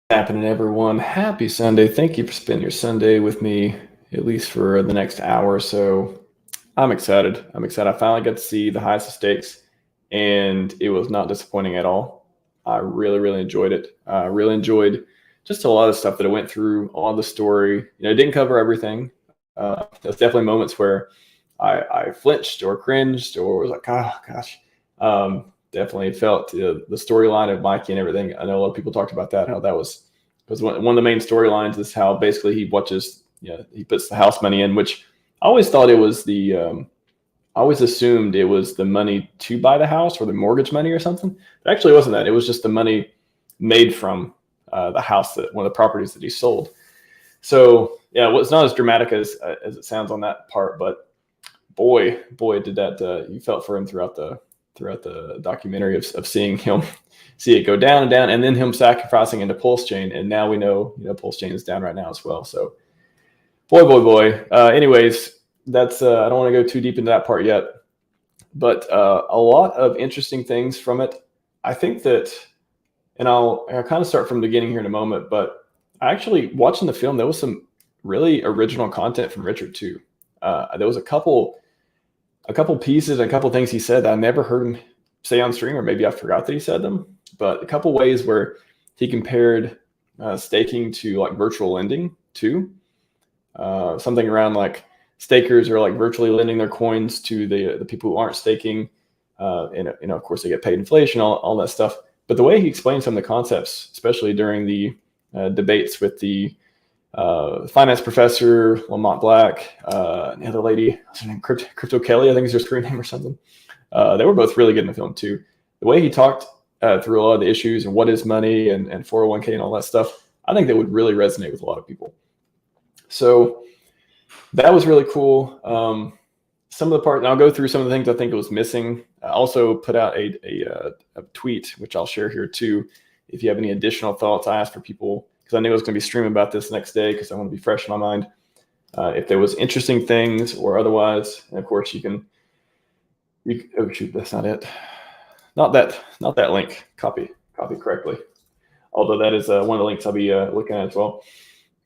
Happening, everyone. Happy Sunday. Thank you for spending your Sunday with me, at least for the next hour or so. I'm excited. I finally got to see the highest of stakes, and it was not disappointing at all. I really enjoyed it. I really enjoyed just a lot of stuff that I went through, all the story. It didn't cover everything. There's definitely moments where I flinched or cringed or was like, oh gosh. Definitely felt the storyline of Mikey and everything. I know a lot of people talked about that, how that was one of the main storylines is how basically he watches, he puts the house money in, which I always thought it was I always assumed it was the money to buy the house or the mortgage money or something. But actually, it wasn't that. It was just the money made from the house, one of the properties that he sold. So yeah, it's not as dramatic as it sounds on that part, but boy, did that you felt for him throughout the documentary of seeing him see it go down and down, and then him sacrificing into PulseChain, and now we know PulseChain is down right now as well. So boy. Anyways, that's I don't want to go too deep into that part yet, but a lot of interesting things from it. I think that, and I'll kind of start from the beginning here in a moment, but I actually, watching the film, there was some really original content from Richard too. There was a couple pieces and a couple things he said that I never heard him say on stream, or maybe I forgot that he said them, but a couple ways where he compared staking to like virtual lending too. Something around like stakers are like virtually lending their coins to the people who aren't staking. And of course they get paid inflation, all that stuff. But the way he explained some of the concepts, especially during the debates with the finance professor, Lamont Black, and the other lady, what's her name? Crypto Kelly, I think is her screen name or something. They were both really good in the film too. The way he talked through a lot of the issues and what is money and 401k and all that stuff, I think that would really resonate with a lot of people. So that was really cool. Some of the part, and I'll go through some of the things I think it was missing. I also put out a tweet, which I'll share here too. If you have any additional thoughts, I asked for people, because I knew I was going to be streaming about this next day because I want to be fresh in my mind. If there was interesting things or otherwise, and of course oh shoot, that's not it. Not that link. Copy correctly. Although that is one of the links I'll be looking at as well.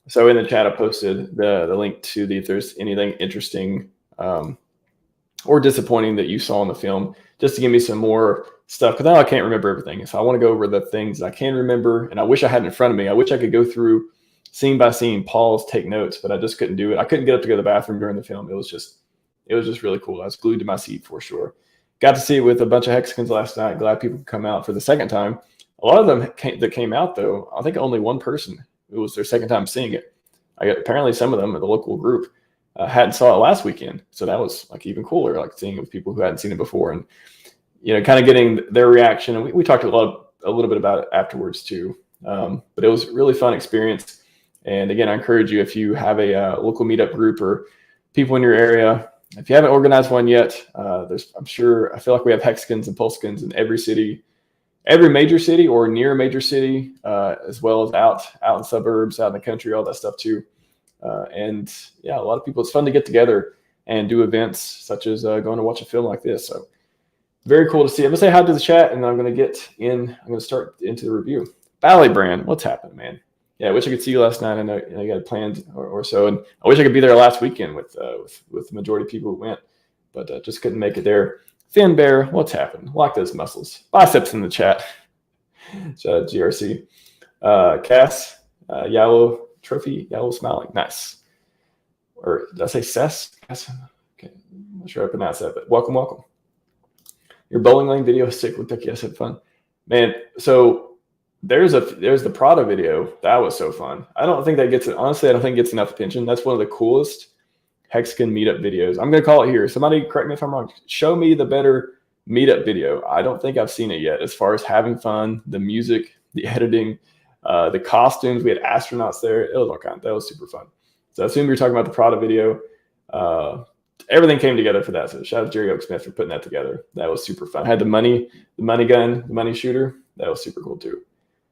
So in the chat, I posted the link to if there's anything interesting or disappointing that you saw in the film, just to give me some more stuff, because now I can't remember everything. So I want to go over the things I can remember, and I wish I had it in front of me. I wish I could go through scene by scene, pause, take notes, but I just couldn't do it. I couldn't get up to go to the bathroom during the film. It was just really cool. I was glued to my seat for sure. Got to see it with a bunch of Hexicans last night. Glad people could come out for the second time. A lot of them that came out, though, I think only one person, it was their second time seeing it. Apparently some of them in the local group hadn't saw it last weekend. So that was like even cooler, like seeing it with people who hadn't seen it before, and kind of getting their reaction. And we talked a little bit about it afterwards too. But it was a really fun experience. And again, I encourage you, if you have a local meetup group or people in your area, if you haven't organized one yet, I feel like we have Hexicans and PulseCans in every city, every major city or near a major city, as well as out in suburbs, out in the country, all that stuff too. And yeah, a lot of people, it's fun to get together and do events such as going to watch a film like this. So very cool to see. I'm gonna say hi to the chat, and then I'm gonna start into the review. Ballet Brand, what's happening, man? Yeah, I wish I could see you last night. I know you got planned or so, and I wish I could be there last weekend with the majority of people who went, but just couldn't make it there. Finn Bear, what's happened? Lock those muscles. Biceps in the chat. So GRC. Cass, Yalo, Trophy Yellow Smiling. Nice. Or did I say Cess? Okay, I'm not sure I pronounced that, but welcome. Your bowling lane video is sick. Looked like you guys had fun. Man, so there's the Prada video. That was so fun. I don't think that honestly, I don't think it gets enough attention. That's one of the coolest Hexagon meetup videos. I'm going to call it here. Somebody correct me if I'm wrong. Show me the better meetup video. I don't think I've seen it yet as far as having fun, the music, the editing, the costumes. We had astronauts there. It was all kind. That was super fun. So I assume you're talking about the Prada video. Everything came together for that. So shout out to Jerry Oak-Smith for putting that together. That was super fun. I had the money gun, the money shooter. That was super cool too.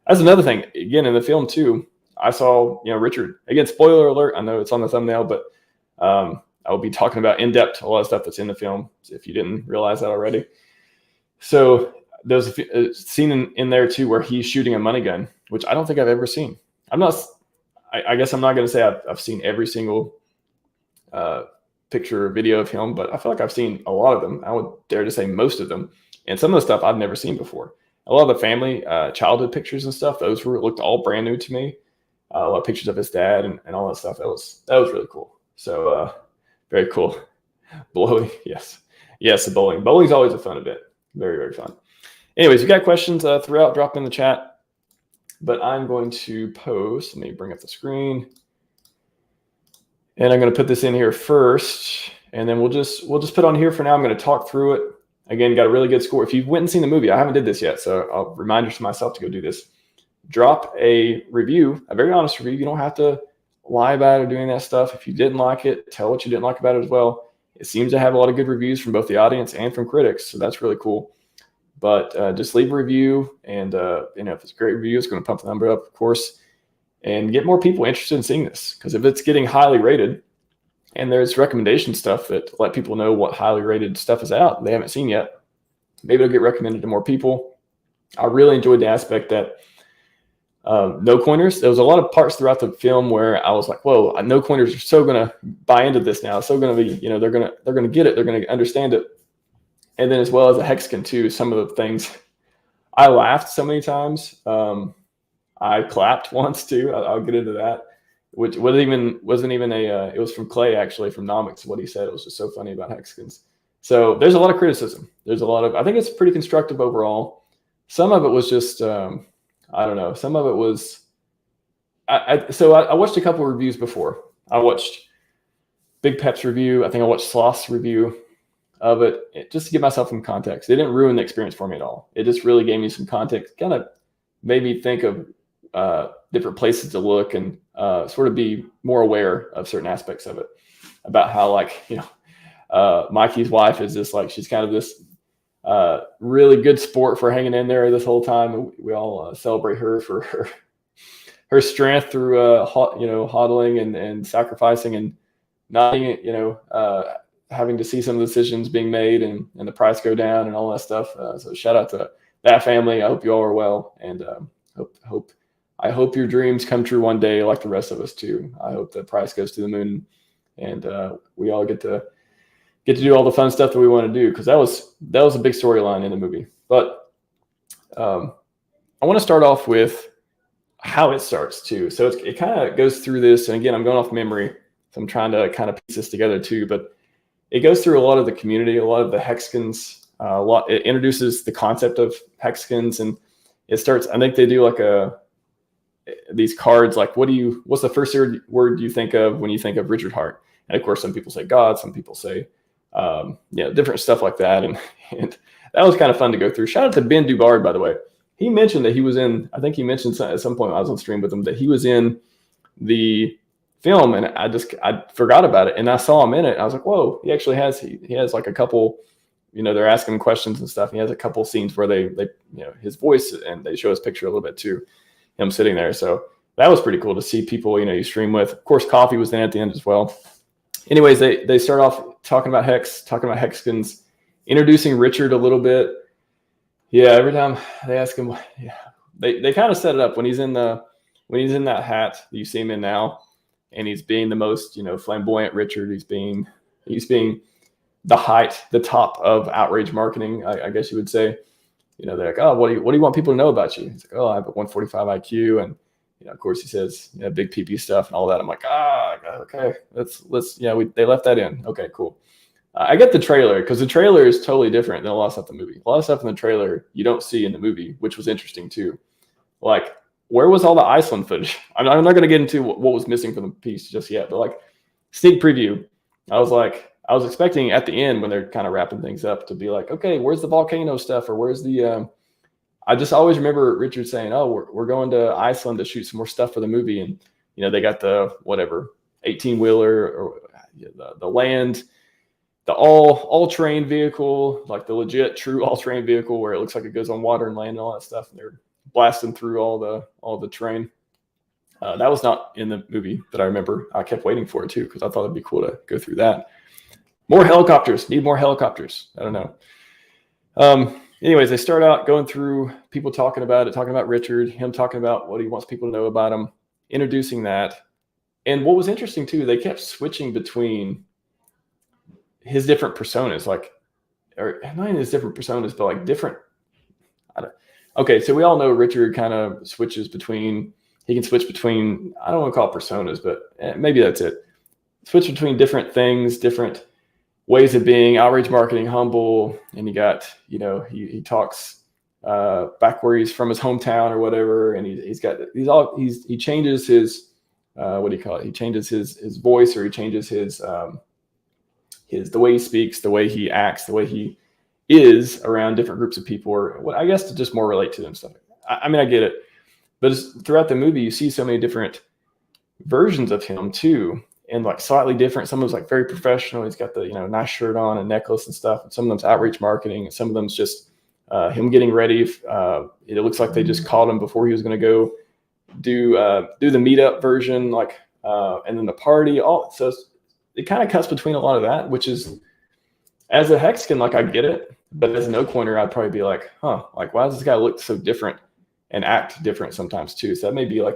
That's another thing. Again, in the film too, I saw, Richard. Again, spoiler alert. I know it's on the thumbnail, but I will be talking about in depth a lot of stuff that's in the film, if you didn't realize that already. So there's a scene in there too where he's shooting a money gun, which I don't think I've ever seen. I guess I'm not going to say I've seen every single picture or video of him, but I feel like I've seen a lot of them. I would dare to say most of them. And some of the stuff I've never seen before. A lot of the family childhood pictures and stuff, those looked all brand new to me. A lot of pictures of his dad and all that stuff. That was really cool. So very cool. Blowing, yes. Yes, the bowling. Bowling's always a fun event. Very, very fun. Anyways, you got questions throughout, drop in the chat. But I'm going to post. Let me bring up the screen. And I'm going to put this in here first. And then we'll just put on here for now. I'm going to talk through it. Again, got a really good score. If you went and seen the movie, I haven't did this yet, so I'll remind myself to go do this. Drop a review, a very honest review. You don't have to lie about it or doing that stuff. If you didn't like it, tell what you didn't like about it as well. It seems to have a lot of good reviews from both the audience and from critics, so that's really cool. But just leave a review, and if it's a great review, it's going to pump the number up, of course, and get more people interested in seeing this. Because if it's getting highly rated, and there's recommendation stuff that let people know what highly rated stuff is out they haven't seen yet, maybe it'll get recommended to more people. I really enjoyed the aspect that no coiners. There was a lot of parts throughout the film where I was like, whoa, no coiners are so going to buy into this now. It's so going to be, they're going to get it. They're going to understand it. And then as well as the Hexagon too, some of the things I laughed so many times. I clapped once too. I'll get into that, which wasn't even it was from Clay, actually, from Nomics. What he said, it was just so funny about Hexagons. So there's a lot of criticism. I think it's pretty constructive overall. Some of it was just, I don't know. Some of it was, I watched a couple of reviews before. I watched Big Pep's review. I think I watched Sloth's review of it just to give myself some context. It didn't ruin the experience for me at all. It just really gave me some context, kind of made me think of different places to look and sort of be more aware of certain aspects of it, about how, like, Mikey's wife is just like, she's kind of this really good sport for hanging in there this whole time. We all celebrate her for her strength through hodling and sacrificing and not being, having to see some decisions being made and the price go down and all that stuff. So shout out to that family. I hope you all are well, and I hope your dreams come true one day, like the rest of us too. I hope the price goes to the moon, and we all get to do all the fun stuff that we want to do, because that was a big storyline in the movie. But I want to start off with how it starts too. So it kind of goes through this, and again, I'm going off memory, so I'm trying to kind of piece this together too. But it goes through a lot of the community, a lot of the hexagons. It introduces the concept of hexagons, and it starts. I think they do like these cards, like what's the first word you think of when you think of Richard Hart? And of course, some people say God, some people say different stuff like that, and that was kind of fun to go through. Shout out to Ben Dubard, by the way. He mentioned that he was in. I think he mentioned at some point when I was on stream with him that he was in the film, and I forgot about it, and I saw him in it. And I was like, whoa, he actually has. He has like a couple. They're asking him questions and stuff. He has a couple scenes where they his voice, and they show his picture a little bit too, him sitting there. So that was pretty cool to see people you stream with. Of course, Coffee was in at the end as well. Anyways, they start off talking about hexagons, introducing Richard a little bit. Yeah, every time they ask him, they kind of set it up when he's in that hat that you see him in now, and he's being the most flamboyant Richard. He's being the top of outrage marketing, I guess you would say. They're like, oh, what do you want people to know about you? He's like, oh, I have a 145 IQ, and of course he says, big PP stuff and all that. I'm like, okay, they left that in. Okay, cool. I get the trailer because the trailer is totally different than a lot of stuff in the movie. A lot of stuff in the trailer you don't see in the movie, which was interesting too. Like, where was all the Iceland footage? I'm not going to get into what was missing from the piece just yet, but like sneak preview, I was expecting at the end when they're kind of wrapping things up to be like, okay, where's the volcano stuff, or where's the I just always remember Richard saying, oh, we're going to Iceland to shoot some more stuff for the movie, and they got the whatever 18-wheeler or the land, the all-terrain vehicle, like the legit true all-terrain vehicle where it looks like it goes on water and land and all that stuff, and they're blasting through all the terrain. That was not in the movie, but I remember I kept waiting for it too because I thought it'd be cool to go through that. More helicopters. Need more helicopters. I don't know. Anyways, they start out going through people talking about Richard, him talking about what he wants people to know about him, introducing that. And what was interesting too, they kept switching between his different personas, or not even his different personas, but like different. Okay, so we all know Richard kind of switches between. He can switch between. I don't want to call it personas, but maybe that's it. Switch between different things, different ways of being. Outrage marketing, humble, and you got he talks back where he's from, his hometown or whatever, and he changes his what do you call it? He changes his voice, or he changes his the way he speaks, the way he acts, the way he is around different groups of people, or what I guess to just more relate to them stuff. I mean, I get it, but throughout the movie, you see so many different versions of him too, and like slightly different. Some of them's like very professional. He's got the nice shirt on and necklace and stuff. And some of them's outreach marketing, and some of them's just him getting ready. It looks like they just called him before he was going to go do the meetup version, and then the party. So it kind of cuts between a lot of that, which is, as a Hexcan, I get it, but as an O-coiner, I'd probably be like, why does this guy look so different and act different sometimes too? So that may be I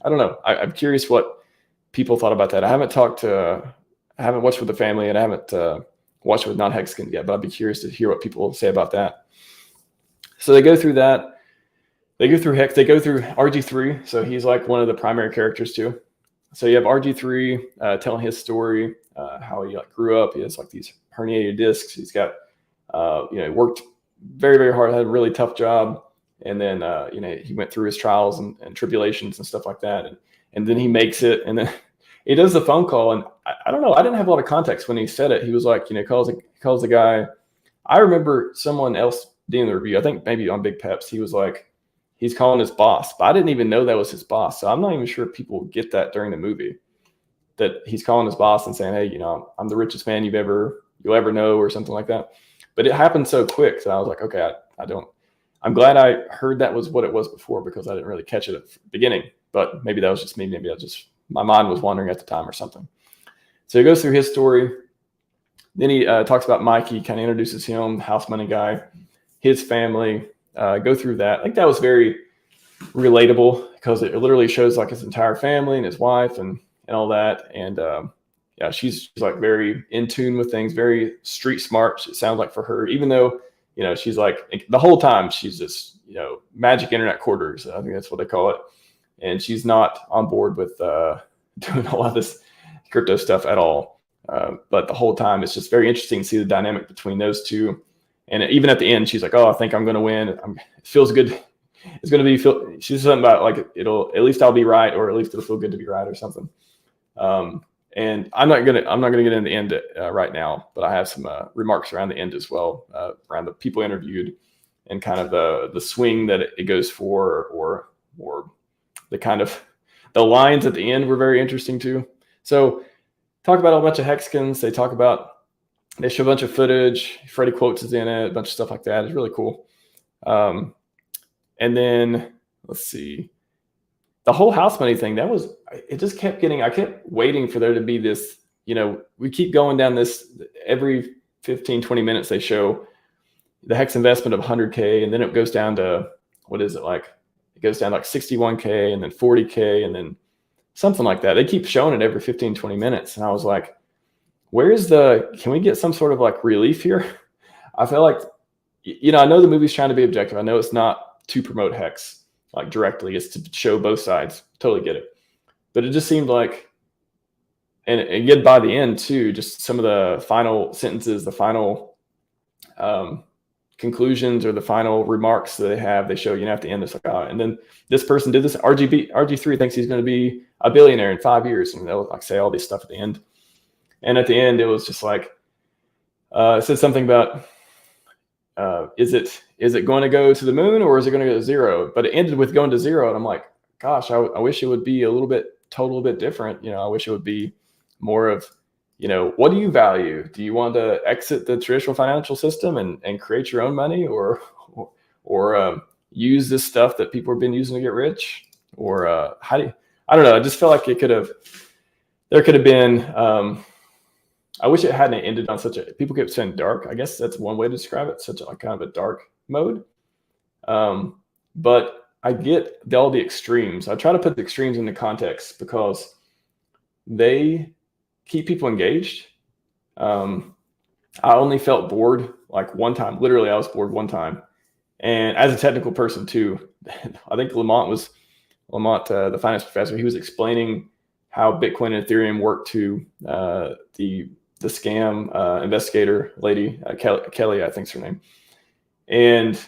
don't know. I'm curious what people thought about that. I haven't watched with the family, and I haven't watched with non-Hexcan yet, but I'd be curious to hear what people say about that. So they go through that. They go through HEX. They go through RG3. So he's like one of the primary characters too. So you have RG3 telling his story, how he grew up. He has these herniated discs. He's got, he worked very, very hard, had a really tough job. And then, he went through his trials and tribulations and stuff like that. And then he makes it, and then he does the phone call. And I don't know, I didn't have a lot of context when he said it. He was like, calls the guy. I remember someone else doing the review, I think maybe on Big Peps, he was like, he's calling his boss, but I didn't even know that was his boss. So I'm not even sure if people get that during the movie, that he's calling his boss and saying, hey, I'm the richest man you'll ever know, or something like that. But it happened so quick. So I was like, okay, I'm glad I heard that was what it was before, because I didn't really catch it at the beginning, but maybe that was just me. Maybe my mind was wandering at the time or something. So he goes through his story. Then he talks about Mike. He kind of introduces him, house money guy, his family, go through that. I think that was very relatable, because it literally shows his entire family and his wife and all that. And she's very in tune with things, very street smart. It sounds like for her, even though, she's the whole time she's just, magic internet quarters. I think that's what they call it. And she's not on board with doing a lot of this crypto stuff at all. But the whole time, it's just very interesting to see the dynamic between those two. And even at the end, she's like, oh, I think I'm going to win. It feels good. It's going to be, she said something about at least I'll be right, or at least it'll feel good to be right, or something. And I'm not going to get into the end right now, but I have some remarks around the end as well, around the people interviewed, and kind of the swing that it goes for, or the kind of the lines at the end were very interesting too. So talk about a bunch of Hexcans. They show a bunch of footage. Freddie Quotes is in it, a bunch of stuff like that. It's really cool. And then let's see, the whole house money thing, it just kept I kept waiting for there to be this, we keep going down this, every 15, 20 minutes they show the HEX investment of 100K, and then it goes down to, what is it like? It goes down 61K, and then 40K, and then something like that. They keep showing it every 15, 20 minutes. And I was like, can we get some sort of relief here? I feel like, I know the movie's trying to be objective. I know it's not to promote HEX. like directly. It's to show both sides. Totally get it. But it just seemed like, and again, by the end too, just some of the final sentences, the final conclusions or the final remarks that they show, at the end, it's like, oh, and then this person did this. RG3 thinks he's going to be a billionaire in 5 years. And they'll like say all this stuff at the end. And at the end, it was just like, it said something about, is it going to go to the moon or is it going to go to zero? But it ended with going to zero. And I'm like, gosh, I wish it would be a little bit different. I wish it would be more of, what do you value? Do you want to exit the traditional financial system and create your own money, or use this stuff that people have been using to get rich? Or I don't know. I just felt like there could have been, I wish it hadn't ended on people kept saying dark. I guess that's one way to describe it. Such a kind of a dark mode. But I get all the extremes. I try to put the extremes into context because they keep people engaged. I only felt bored like one time. Literally, I was bored one time. And as a technical person too, I think Lamont, the finance professor, he was explaining how Bitcoin and Ethereum work to the scam investigator lady, Kelly, I think's her name. And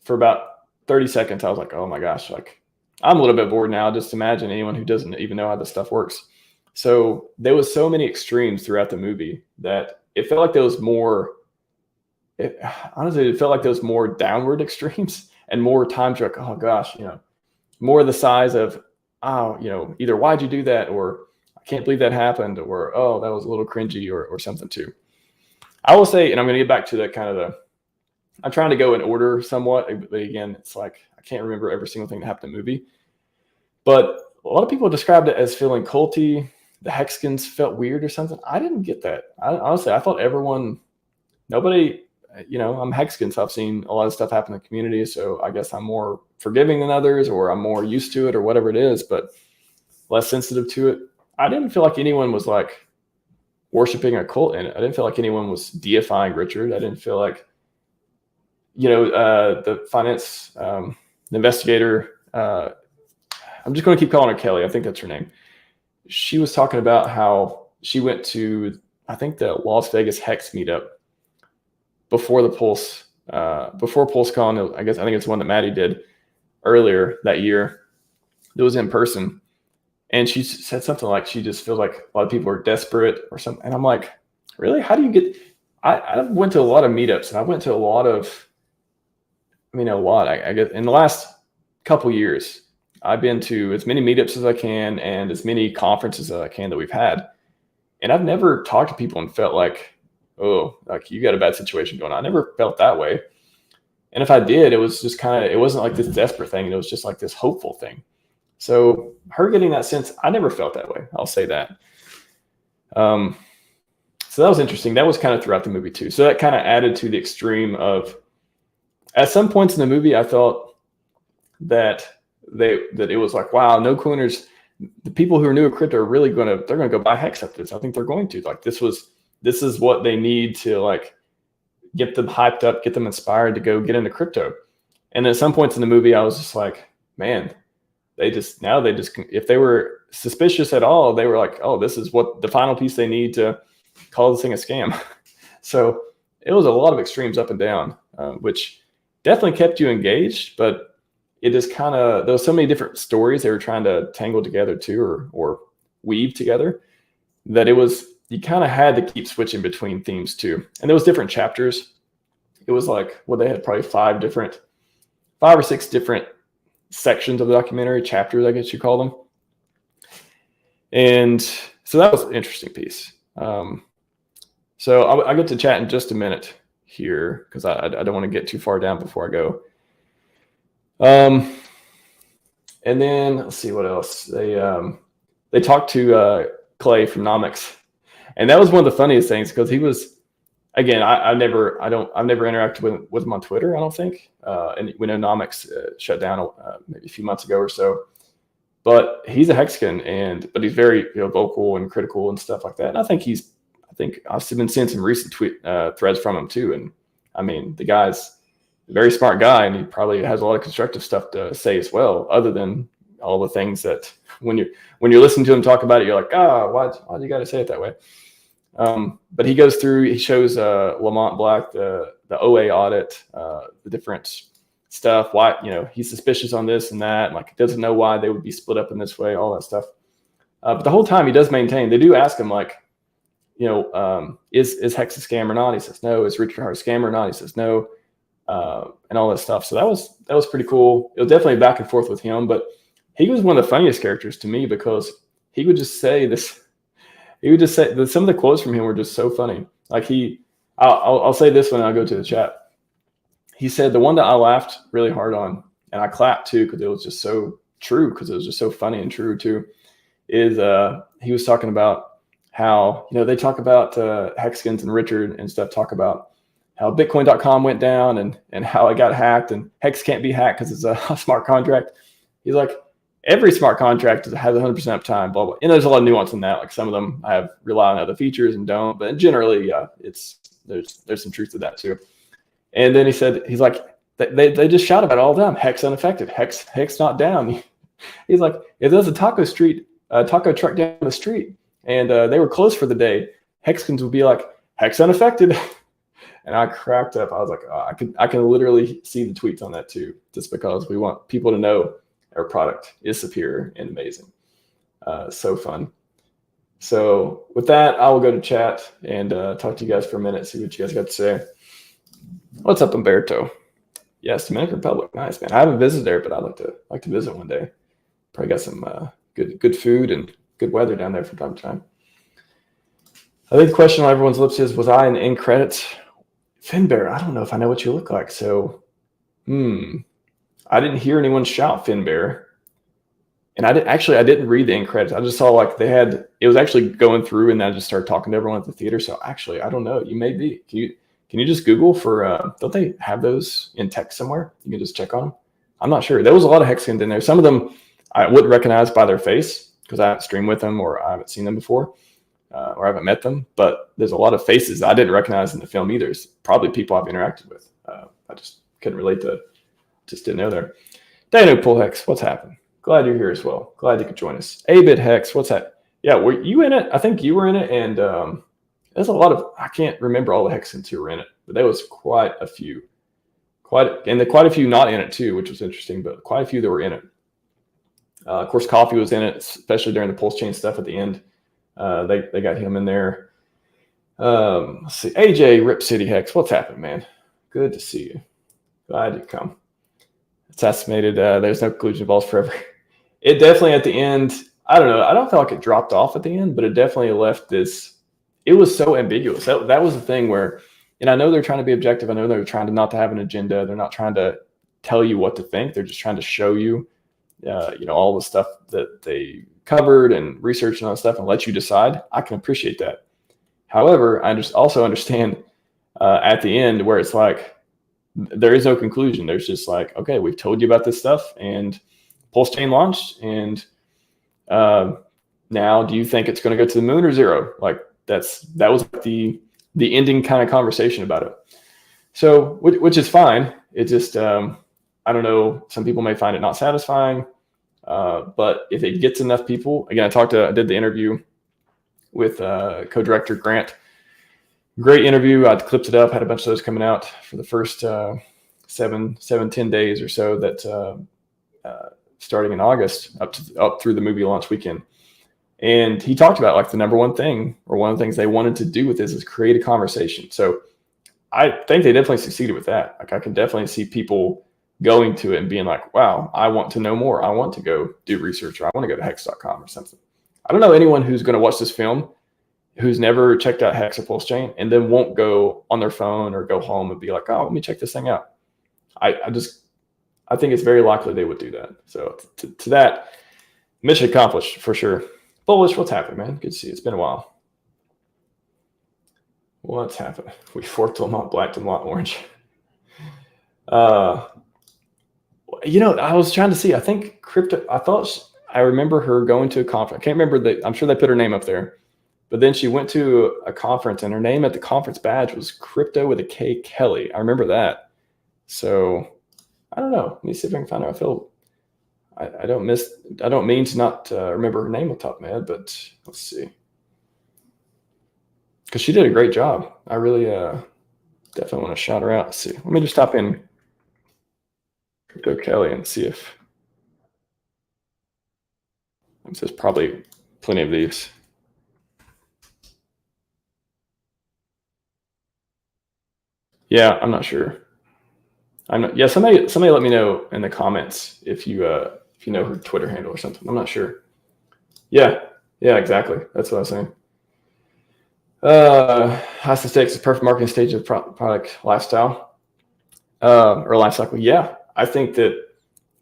for about 30 seconds, I was like, oh my gosh, like I'm a little bit bored now. Just imagine anyone who doesn't even know how this stuff works. So there was so many extremes throughout the movie that it felt like there was more, honestly, it felt like there was more downward extremes and more times like, oh gosh, more the size of, oh, either why'd you do that? Or I can't believe that happened, or, oh, that was a little cringy or something too. I will say, and I'm going to get back to that kind of I'm trying to go in order somewhat, but again, it's like, I can't remember every single thing that happened in the movie, but a lot of people described it as feeling culty. The Hexkins felt weird or something. I didn't get that. Honestly, I thought nobody, I'm Hexkin, so I've seen a lot of stuff happen in the community. So I guess I'm more forgiving than others, or I'm more used to it, or whatever it is, but less sensitive to it. I didn't feel like anyone was like worshiping a cult in it. I didn't feel like anyone was deifying Richard. I didn't feel like, the finance, the investigator, I'm just going to keep calling her Kelly. I think that's her name. She was talking about how she went to, I think, the Las Vegas HEX meetup before the before PulseCon. I think it's one that Maddie did earlier that year. It was in person. And she said something like she just feels like a lot of people are desperate or something. And I'm like, really? How do you get, I went to a lot of meetups, and I went to a lot, I guess in the last couple years, I've been to as many meetups as I can and as many conferences as I can that we've had. And I've never talked to people and felt like, oh, like you got a bad situation going on. I never felt that way. And if I did, it was just it wasn't like this desperate thing. It was just like this hopeful thing. So her getting that sense, I never felt that way. I'll say that. So that was interesting. That was kind of throughout the movie too. So that kind of added to the extreme of, at some points in the movie, I felt that it was like, wow, no coiners, the people who are new at crypto are really they're going to go buy HEX after this. I think they're going to. Like this is what they need to like get them hyped up, get them inspired to go get into crypto. And at some points in the movie, I was just like, man, they just, if they were suspicious at all, they were like, oh, this is what the final piece they need to call this thing a scam. So it was a lot of extremes up and down, which definitely kept you engaged, but it just there was so many different stories they were trying to tangle together too, or weave together, that you kind of had to keep switching between themes too. And there was different chapters. It was like, they had probably 5 or 6 different sections of the documentary, chapters, I guess you call them. And so that was an interesting piece. So I'll get to chat in just a minute here, because I don't want to get too far down before I go. And then let's see what else. They talked to Clay from Nomics, and that was one of the funniest things, because he was, again, I've never interacted with him on Twitter, I don't think. And we know Nomics shut down maybe a few months ago or so. But he's a Hexkin, but he's very vocal and critical and stuff like that. And I think I've been seeing some recent tweet threads from him too. And I mean, the guy's very smart guy, and he probably has a lot of constructive stuff to say as well, other than all the things that when you're listening to him talk about it, you're like, why do you got to say it that way? But he goes through, he shows Lamont Black the OA audit, the different stuff, why, he's suspicious on this and that, and like he doesn't know why they would be split up in this way, all that stuff. But the whole time he does maintain, they do ask him like, is Hex a scam or not? He says no. Is Richard Hart a scam or not? He says no, and all that stuff. So that was pretty cool. It was definitely back and forth with him, but he was one of the funniest characters to me because he would just say this. He would just say some of the quotes from him were just so funny. Like I'll say this one and I'll go to the chat. He said the one that I laughed really hard on, and I clapped too because it was just so true, because it was just so funny and true too, is he was talking about how, they talk about Hexkins and Richard and stuff, talk about how Bitcoin.com went down and how it got hacked, and Hex can't be hacked because it's a smart contract. He's like, every smart contract has 100% uptime, blah, blah. And there's a lot of nuance in that. Like some of them I have rely on other features and don't, but generally, there's some truth to that too. And then he said, he's like, they just shout about it all the time. Hex unaffected, Hex not down. He's like, if there's a taco truck down the street and they were closed for the day, Hexkins would be like, Hex unaffected. And I cracked up. I was like, I can literally see the tweets on that too, just because we want people to know our product is superior and amazing. So fun. So with that, I will go to chat and talk to you guys for a minute, see what you guys got to say. What's up, Umberto? Yes, Dominican Republic. Nice, man. I haven't visited there, but I'd like to visit one day. Probably got some good food and good weather down there from time to time. I think the question on everyone's lips is, was I in credits? Finbear, I don't know if I know what you look like. So, I didn't hear anyone shout Finbear. And I didn't read the end credits. I just saw like it was actually going through, and then I just started talking to everyone at the theater. So actually, I don't know. You may be. Can you just Google for, don't they have those in text somewhere? You can just check on them. I'm not sure. There was a lot of Hexkins in there. Some of them I wouldn't recognize by their face because I haven't streamed with them or I haven't seen them before. Or I haven't met them, but there's a lot of faces I didn't recognize in the film either. It's probably people I've interacted with. I just couldn't relate to, just didn't know there. Dano PulseX, what's happened? Glad you're here as well. Glad you could join us. A-Bit Hex, what's that? Yeah, were you in it? I think you were in it, and there's a lot of, I can't remember all the Hexkins who were in it, but there was quite a few. Quite a few not in it too, which was interesting, but quite a few that were in it. Of course, Coffee was in it, especially during the PulseChain stuff at the end. They got him in there. Let's see. AJ Rip City Hex. What's happening, man? Good to see you. Glad you come. It's estimated there's no collusion balls forever. It definitely at the end, I don't know. I don't feel like it dropped off at the end, but it definitely left this. It was so ambiguous. That was the thing where, and I know they're trying to be objective. I know they're trying to not to have an agenda. They're not trying to tell you what to think. They're just trying to show you, all the stuff that they covered and researched and all that stuff and let you decide. I can appreciate that. However, I just also understand at the end where it's like there is no conclusion. There's just like, okay, we've told you about this stuff and PulseChain launched, and now do you think it's going to go to the moon or zero? Like that was the ending kind of conversation about it. So which is fine. It just I don't know. Some people may find it not satisfying. But if it gets enough people, again, I did the interview with co-director Grant. Great interview. I clipped it up, had a bunch of those coming out for the first 10 days or so that starting in August up through the movie launch weekend. And he talked about like the number one thing, or one of the things they wanted to do with this is create a conversation. So I think they definitely succeeded with that. Like I can definitely see people going to it and being like, wow, I want to know more. I want to go do research, or I want to go to hex.com or something. I don't know anyone who's going to watch this film who's never checked out Hex or PulseChain and then won't go on their phone or go home and be like, oh, let me check this thing out. I think it's very likely they would do that. So to that, mission accomplished for sure. Bullish, what's happening, man? Good to see you. It's been a while. What's happened? We forked Lamont Black to Lamont Orange. I was trying to see. I think I remember her going to a conference. I can't remember I'm sure they put her name up there. But then she went to a conference, and her name at the conference badge was Crypto with a K Kelly. I remember that. So I don't know. Let me see if I can find out. I don't mean to not remember her name on top of my head, but let's see. Because she did a great job. I really definitely want to shout her out. Let's see. Let me just type in Crypto Kelly and see if there's probably plenty of these. Yeah, I'm not sure. Yeah, somebody let me know in the comments if you know her Twitter handle or something. I'm not sure. Yeah, exactly. That's what I was saying. High stakes is perfect marketing stage of product lifestyle or life cycle. Yeah, I think that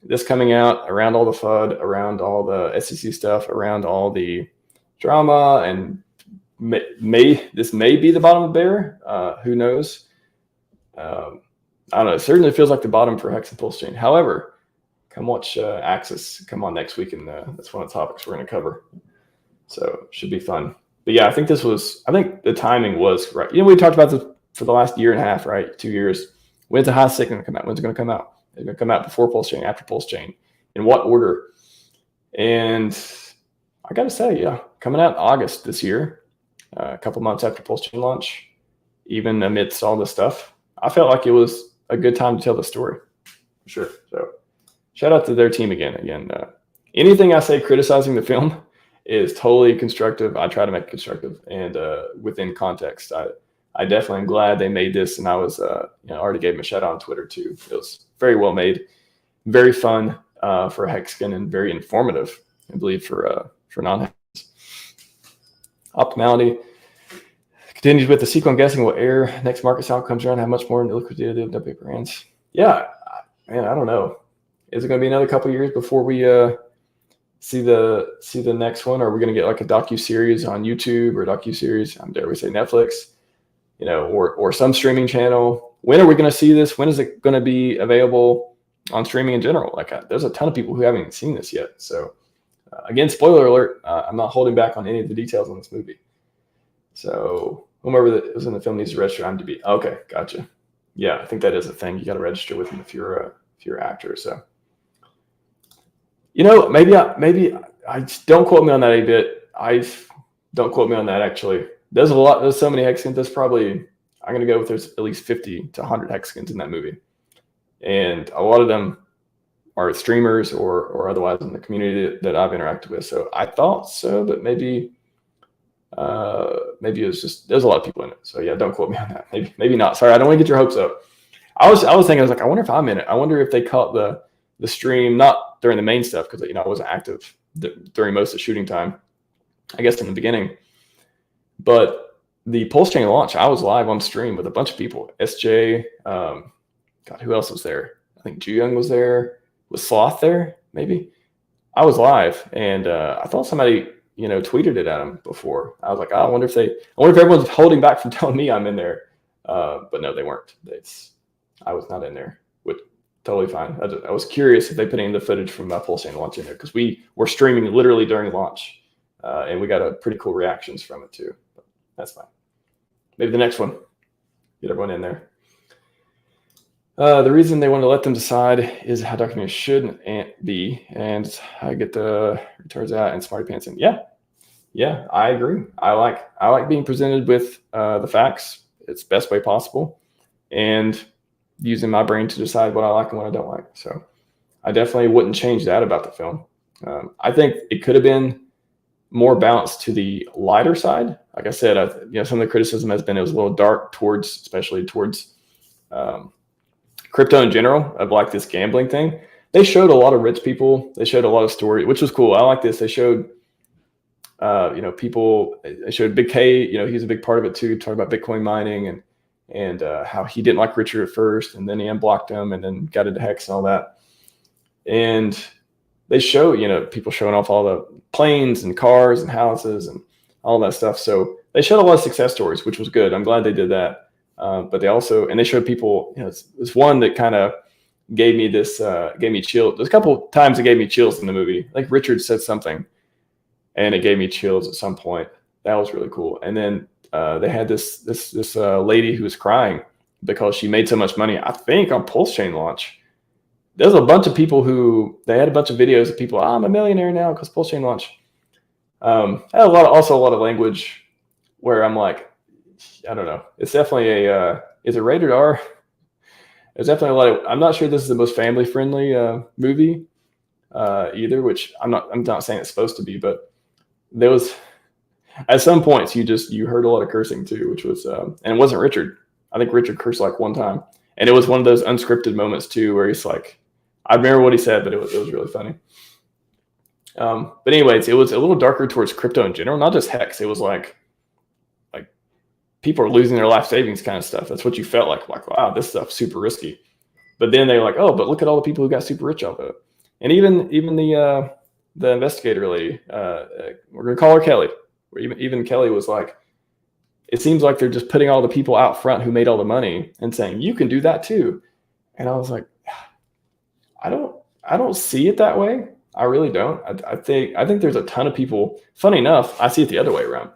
this coming out around all the FUD, around all the SEC stuff, around all the drama, and this may be the bottom of the bear. Who knows? I don't know. It certainly feels like the bottom for HEX and PulseChain. However, come watch Axis come on next week, and that's one of the topics we're going to cover. So it should be fun. But yeah, I think the timing was right. We talked about this for the last year and a half, right? 2 years. When's the high stake going to come out? When's it going to come out? It's going to come out before PulseChain, after PulseChain, in what order? And I got to say, yeah, coming out in August this year, a couple months after PulseChain launch, even amidst all this stuff, I felt like it was a good time to tell the story. For sure. So shout out to their team again. Anything I say criticizing the film is totally constructive. I try to make it constructive and within context. I definitely am glad they made this, and I was already gave them a shout out on Twitter too. It was very well made, very fun for Hexkin, and very informative, I believe, for non-Hex. Optimality continues with the sequel. I'm guessing will air next market cycle comes around. How much more liquidity of paper brands? Yeah, man, I don't know. Is it going to be another couple of years before we see the next one? Or are we going to get like a docu-series on YouTube or docu-series, dare we say Netflix, or some streaming channel? When are we going to see this? When is it going to be available on streaming in general? There's a ton of people who haven't even seen this yet. So again, spoiler alert, I'm not holding back on any of the details on this movie. So whomever that was in the film needs to register IMDb. Okay, gotcha. Yeah, I think that is a thing. You got to register with them if you're an actor. So maybe I don't quote me on that a bit. Don't quote me on that actually. There's so many hexagons. There's probably, I'm going to go with there's at least 50 to 100 hexagons in that movie. And a lot of them are streamers or otherwise in the community that I've interacted with. So I thought so, but maybe it was just, there's a lot of people in it. So yeah, don't quote me on that. Maybe not. Sorry, I don't want to get your hopes up. I was thinking, I was like, I wonder if I'm in it. I wonder if they caught the stream, not during the main stuff, because I wasn't active during most of the shooting time, I guess in the beginning. But the PulseChain launch, I was live on stream with a bunch of people. SJ, God, who else was there? I think Ju-Young was there. Was Sloth there? Maybe. I was live, and I thought somebody tweeted it at him before. I was like, I wonder if everyone's holding back from telling me I'm in there. But no, they weren't. I was not in there. Totally fine. I was curious if they put any of the footage from PulseChain launch in there, because we were streaming literally during launch, and we got a pretty cool reactions from it too. But that's fine. Maybe the next one, get everyone in there. The reason they want to let them decide is how documented should be, and I get the retards out and smarty pants in. Yeah, I agree. I like being presented with the facts. It's best way possible, and using my brain to decide what I like and what I don't like. So I definitely wouldn't change that about the film. I think it could have been more balanced to the lighter side. Like I said, some of the criticism has been it was a little dark especially towards crypto in general, of like this gambling thing. They showed a lot of rich people. They showed a lot of story, which was cool. I like this. They showed, people. They showed Big K. He's a big part of it too. Talking about Bitcoin mining and how he didn't like Richard at first, and then he unblocked him, and then got into Hex and all that. And they show, people showing off all the planes and cars and houses and all that stuff. So they showed a lot of success stories, which was good. I'm glad they did that. But they showed people, it's one that kind of gave me chills. There's a couple times it gave me chills in the movie. Like Richard said something and it gave me chills at some point. That was really cool. And then they had this lady who was crying because she made so much money. I think on PulseChain launch, there's a bunch of people they had a bunch of videos of people, I'm a millionaire now because PulseChain launch. I had also a lot of language where I'm like, I don't know. It's definitely is it rated R? There's definitely a lot of, I'm not sure this is the most family friendly movie either, which I'm not saying it's supposed to be, but there was, at some points you heard a lot of cursing too, which was, and it wasn't Richard. I think Richard cursed like one time, and it was one of those unscripted moments too, where he's like, I remember what he said, but it was really funny. But anyways, it was a little darker towards crypto in general, not just HEX. It was like people are losing their life savings kind of stuff. That's what you felt like, wow, this stuff's super risky. But then they're like, oh, but look at all the people who got super rich off of it. And even the investigator lady, we're gonna call her Kelly. Where even Kelly was like, it seems like they're just putting all the people out front who made all the money and saying you can do that too. And I was like, I don't see it that way. I really don't. I think there's a ton of people. Funny enough, I see it the other way around.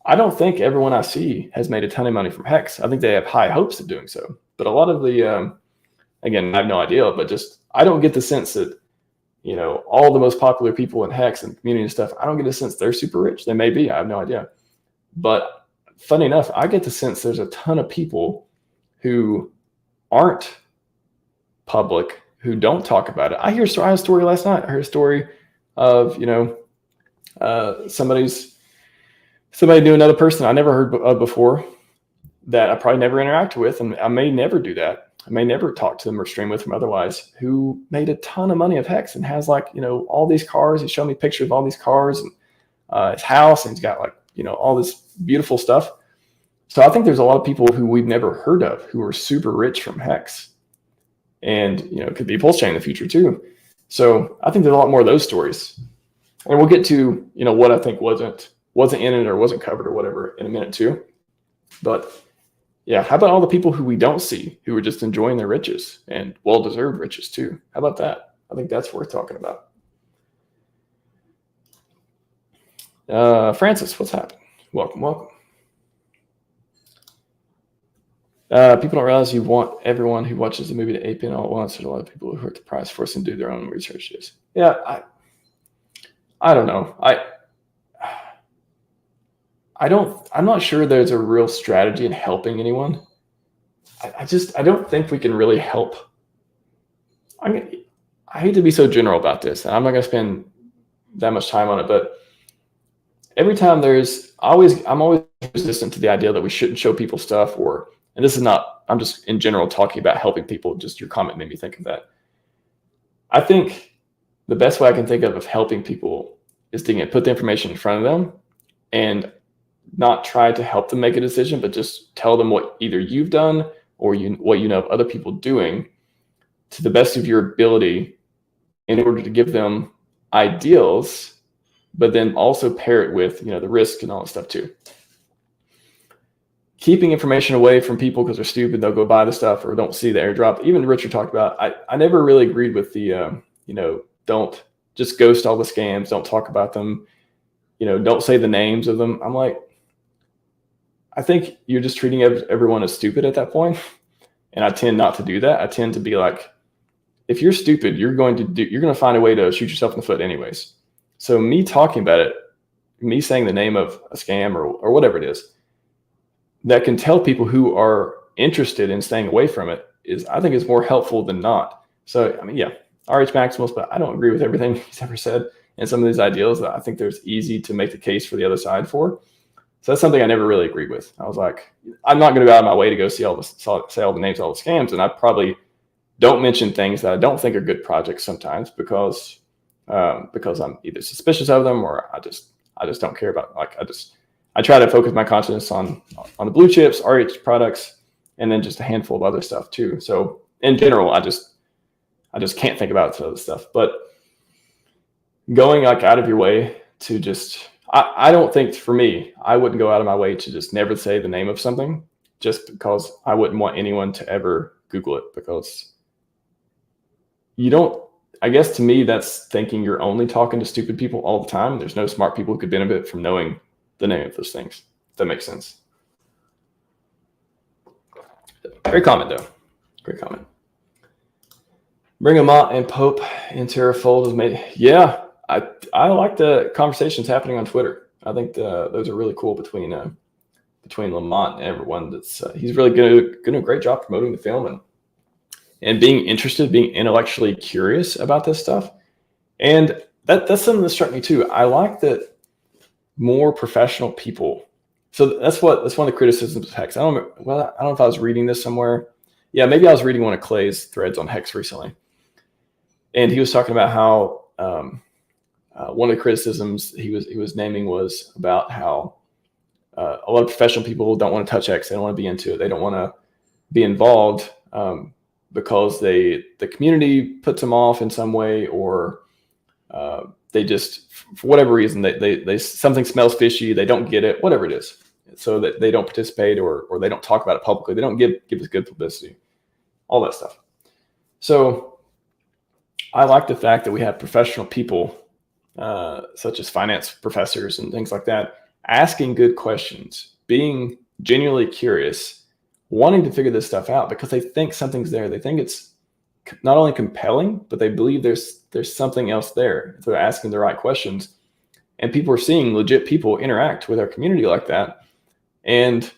I don't think everyone I see has made a ton of money from HEX. I think they have high hopes of doing so. But a lot of the, again, I have no idea, but just I don't get the sense that, all the most popular people in HEX and community and stuff, I don't get a sense they're super rich. They may be. I have no idea. But funny enough, I get the sense there's a ton of people who aren't public, who don't talk about it. I had a story last night. I heard a story of, somebody knew another person I never heard of before that I probably never interacted with, and I may never do that. I may never talk to them or stream with them otherwise, who made a ton of money of HEX and has all these cars. He showed me pictures of all these cars and his house, and he's got all this beautiful stuff. So I think there's a lot of people who we've never heard of who are super rich from HEX. And, it could be PulseChain in the future too. So I think there's a lot more of those stories. And we'll get to, what I think wasn't in it or wasn't covered or whatever in a minute too. But yeah, how about all the people who we don't see who are just enjoying their riches and well-deserved riches too? How about that? I think that's worth talking about. Francis, what's happening? Welcome. People don't realize you want everyone who watches the movie to ape in all at once. There's a lot of people who hurt the price, force them to do their own research. Yeah, I don't know. I'm not sure there's a real strategy in helping anyone. I don't think we can really help. I hate to be so general about this, and I'm not going to spend that much time on it, but every time I'm always resistant to the idea that we shouldn't show people stuff, and this is not, I'm just in general talking about helping people. Just your comment made me think of that. I think the best way I can think of helping people is to put the information in front of them and not try to help them make a decision, but just tell them what either you've done or what you know of other people doing to the best of your ability in order to give them ideals, but then also pair it with, the risk and all that stuff too. Keeping information away from people because they're stupid, they'll go buy the stuff or don't see the airdrop. Even Richard talked about, I never really agreed with the, don't just ghost all the scams, don't talk about them, don't say the names of them. I'm like, I think you're just treating everyone as stupid at that point. And I tend not to do that. I tend to be like, if you're stupid, you're going to find a way to shoot yourself in the foot anyways. So me talking about it, me saying the name of a scam or whatever it is, that can tell people who are interested in staying away from it I think is more helpful than not. So, yeah, RHMax, but I don't agree with everything he's ever said. And some of these ideals that I think there's easy to make the case for the other side for. So that's something I never really agreed with. I was like, I'm not going to go out of my way to go say all the names of all the scams. And I probably don't mention things that I don't think are good projects sometimes because I'm either suspicious of them or I just don't care about, I try to focus my consciousness on the blue chips, RH products, and then just a handful of other stuff too. So in general, I just can't think about some other stuff. But going out of your way to just, I don't think, for me, I wouldn't go out of my way to just never say the name of something just because I wouldn't want anyone to ever Google it, because I guess to me, that's thinking you're only talking to stupid people all the time. There's no smart people who could benefit from knowing the name of those things. If that makes sense. Great comment, though. Great comment. Bring Mont and Pope into our fold is made. Yeah, I like the conversations happening on Twitter. I think those are really cool between Lamont and everyone. That's he's really doing a great job promoting the film and being interested, being intellectually curious about this stuff. And that's something that struck me too. I like that more professional people. So that's one of the criticisms of HEX. I don't know if I was reading this somewhere. Yeah, maybe I was reading one of Clay's threads on HEX recently. And he was talking about how one of the criticisms he was naming was about how a lot of professional people don't want to touch HEX. They don't want to be into it. They don't want to be involved because the community puts them off in some way, or they just, for whatever reason, they something smells fishy. They don't get it, whatever it is. So that they don't participate or they don't talk about it publicly. They don't give us good publicity, all that stuff. So I like the fact that we have professional people, such as finance professors and things like that, asking good questions, being genuinely curious, wanting to figure this stuff out because they think something's there. They think it's not only compelling, but they believe there's something else there. So they're asking the right questions. And people are seeing legit people interact with our community like that. And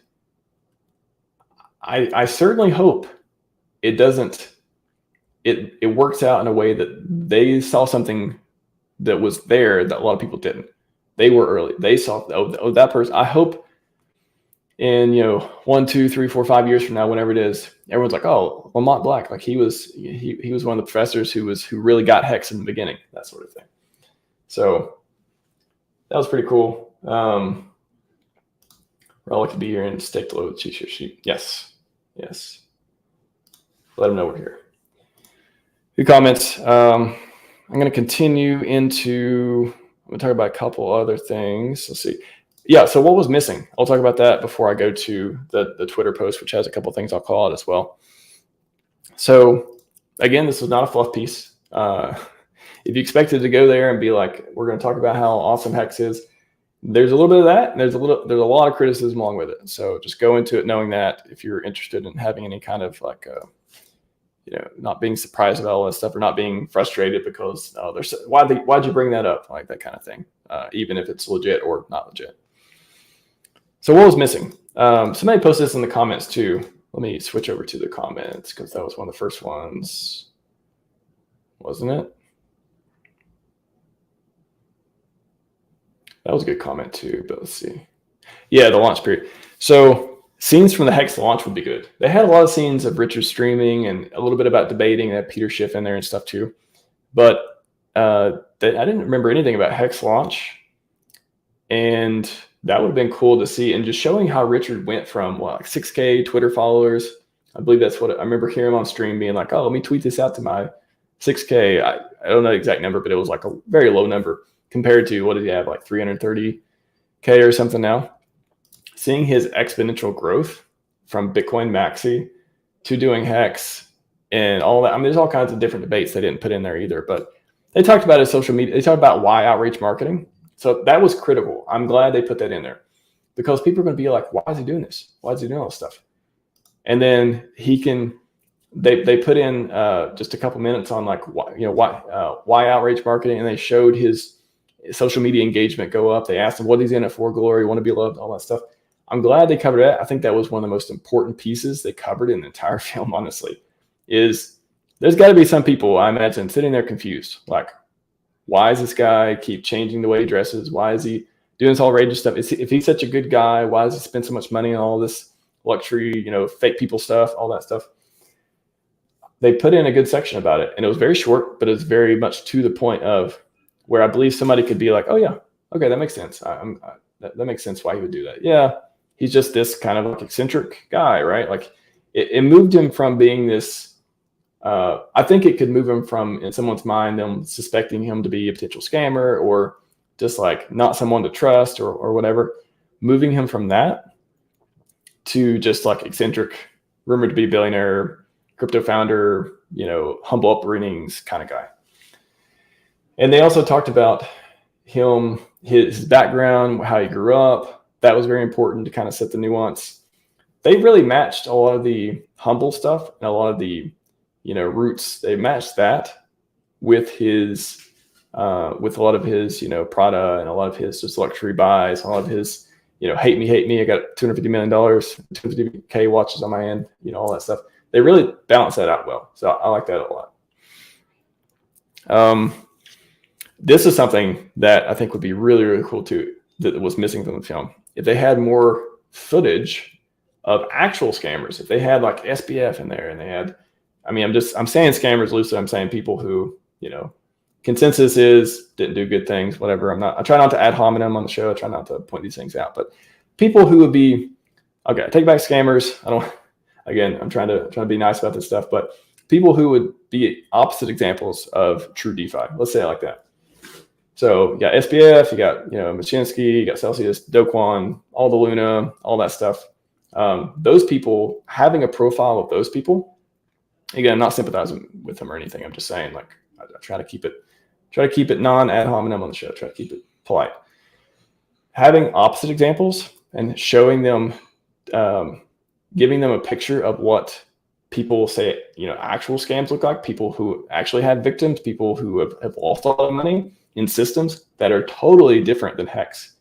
I certainly hope it doesn't, it works out in a way that they saw something that was there that a lot of people didn't. They were early. They saw, oh, that person. I hope in 1, 2, 3, 4, 5 years from now, whenever it is, everyone's like, oh, Lamont Black, like he was one of the professors who really got HEX in the beginning, that sort of thing. So that was pretty cool. Relic to be here and stick to load cheat sheet. Yes. Let them know we're here. Few comments. I'm going to continue into. I'm going to talk about a couple other things. Let's see. Yeah. So what was missing? I'll talk about that before I go to the Twitter post, which has a couple things I'll call out as well. So again, this was not a fluff piece. If you expected to go there and be like, we're going to talk about how awesome HEX is, there's a little bit of that, and there's a lot of criticism along with it. So just go into it knowing that if you're interested in having any kind of like, not being surprised about all that stuff or not being frustrated because why'd you bring that up, like that kind of thing, even if it's legit or not legit. So what was missing? Somebody posted this in the comments too. Let me switch over to the comments because that was one of the first ones, wasn't it? That was a good comment too, but let's see. Yeah, the launch period. So scenes from the HEX launch would be good. They had a lot of scenes of Richard streaming and a little bit about debating. They had Peter Schiff in there and stuff too. But I didn't remember anything about HEX launch. And that would have been cool to see. And just showing how Richard went from like 6K Twitter followers. I believe that's what I remember hearing him on stream being like, oh, let me tweet this out to my 6K. I don't know the exact number, but it was like a very low number compared to what did he have, like 330K or something now. Seeing his exponential growth from Bitcoin Maxi to doing HEX and all that. I mean, there's all kinds of different debates they didn't put in there either, but they talked about his social media. They talked about why outreach marketing. So that was critical. I'm glad they put that in there because people are going to be like, why is he doing this? Why is he doing all this stuff? And then they put in just a couple minutes on like, why outreach marketing. And they showed his social media engagement go up. They asked him what he's in it for, glory, want to be loved, all that stuff. I'm glad they covered that. I think that was one of the most important pieces they covered in the entire film, honestly, is there's got to be some people, I imagine, sitting there confused. Like, why does this guy keep changing the way he dresses? Why is he doing this outrageous stuff? If he's such a good guy, why does he spend so much money on all this luxury, fake people stuff, all that stuff? They put in a good section about it, and it was very short, but it's very much to the point of where I believe somebody could be like, oh, yeah, okay, that makes sense. That makes sense why he would do that. Yeah, he's just this kind of like eccentric guy, right? Like it moved him from being this, I think it could move him from, in someone's mind, them suspecting him to be a potential scammer or just like not someone to trust or whatever, moving him from that to just like eccentric, rumored to be billionaire, crypto founder, humble upbringings kind of guy. And they also talked about his background, how he grew up. That was very important to kind of set the nuance. they really matched a lot of the humble stuff and a lot of the, roots. They matched that with his, with a lot of his, Prada and a lot of his just luxury buys, a lot of his, hate me. I got $250 million, 250K watches on my end, all that stuff. They really balance that out well. So I like that a lot. This is something that I think would be really, really cool too, that was missing from the film. If they had more footage of actual scammers, if they had like SBF in there and they had, I'm saying scammers loosely. I'm saying people who, consensus is didn't do good things, whatever. I try not to ad hominem on the show. I try not to point these things out, but people who would be, okay, take back scammers. I'm trying to be nice about this stuff, but people who would be opposite examples of true DeFi. Let's say it like that. So you got SBF, you got, Machinsky, you got Celsius, Do Kwon, all the Luna, all that stuff. Those people, having a profile of those people, again, I'm not sympathizing with them or anything. I'm just saying, like, I try to keep it non-ad hominem on the show. Try to keep it polite. Having opposite examples and showing them, giving them a picture of what people say, actual scams look like, people who actually have victims, people who have lost a lot of money in systems that are totally different than HEX.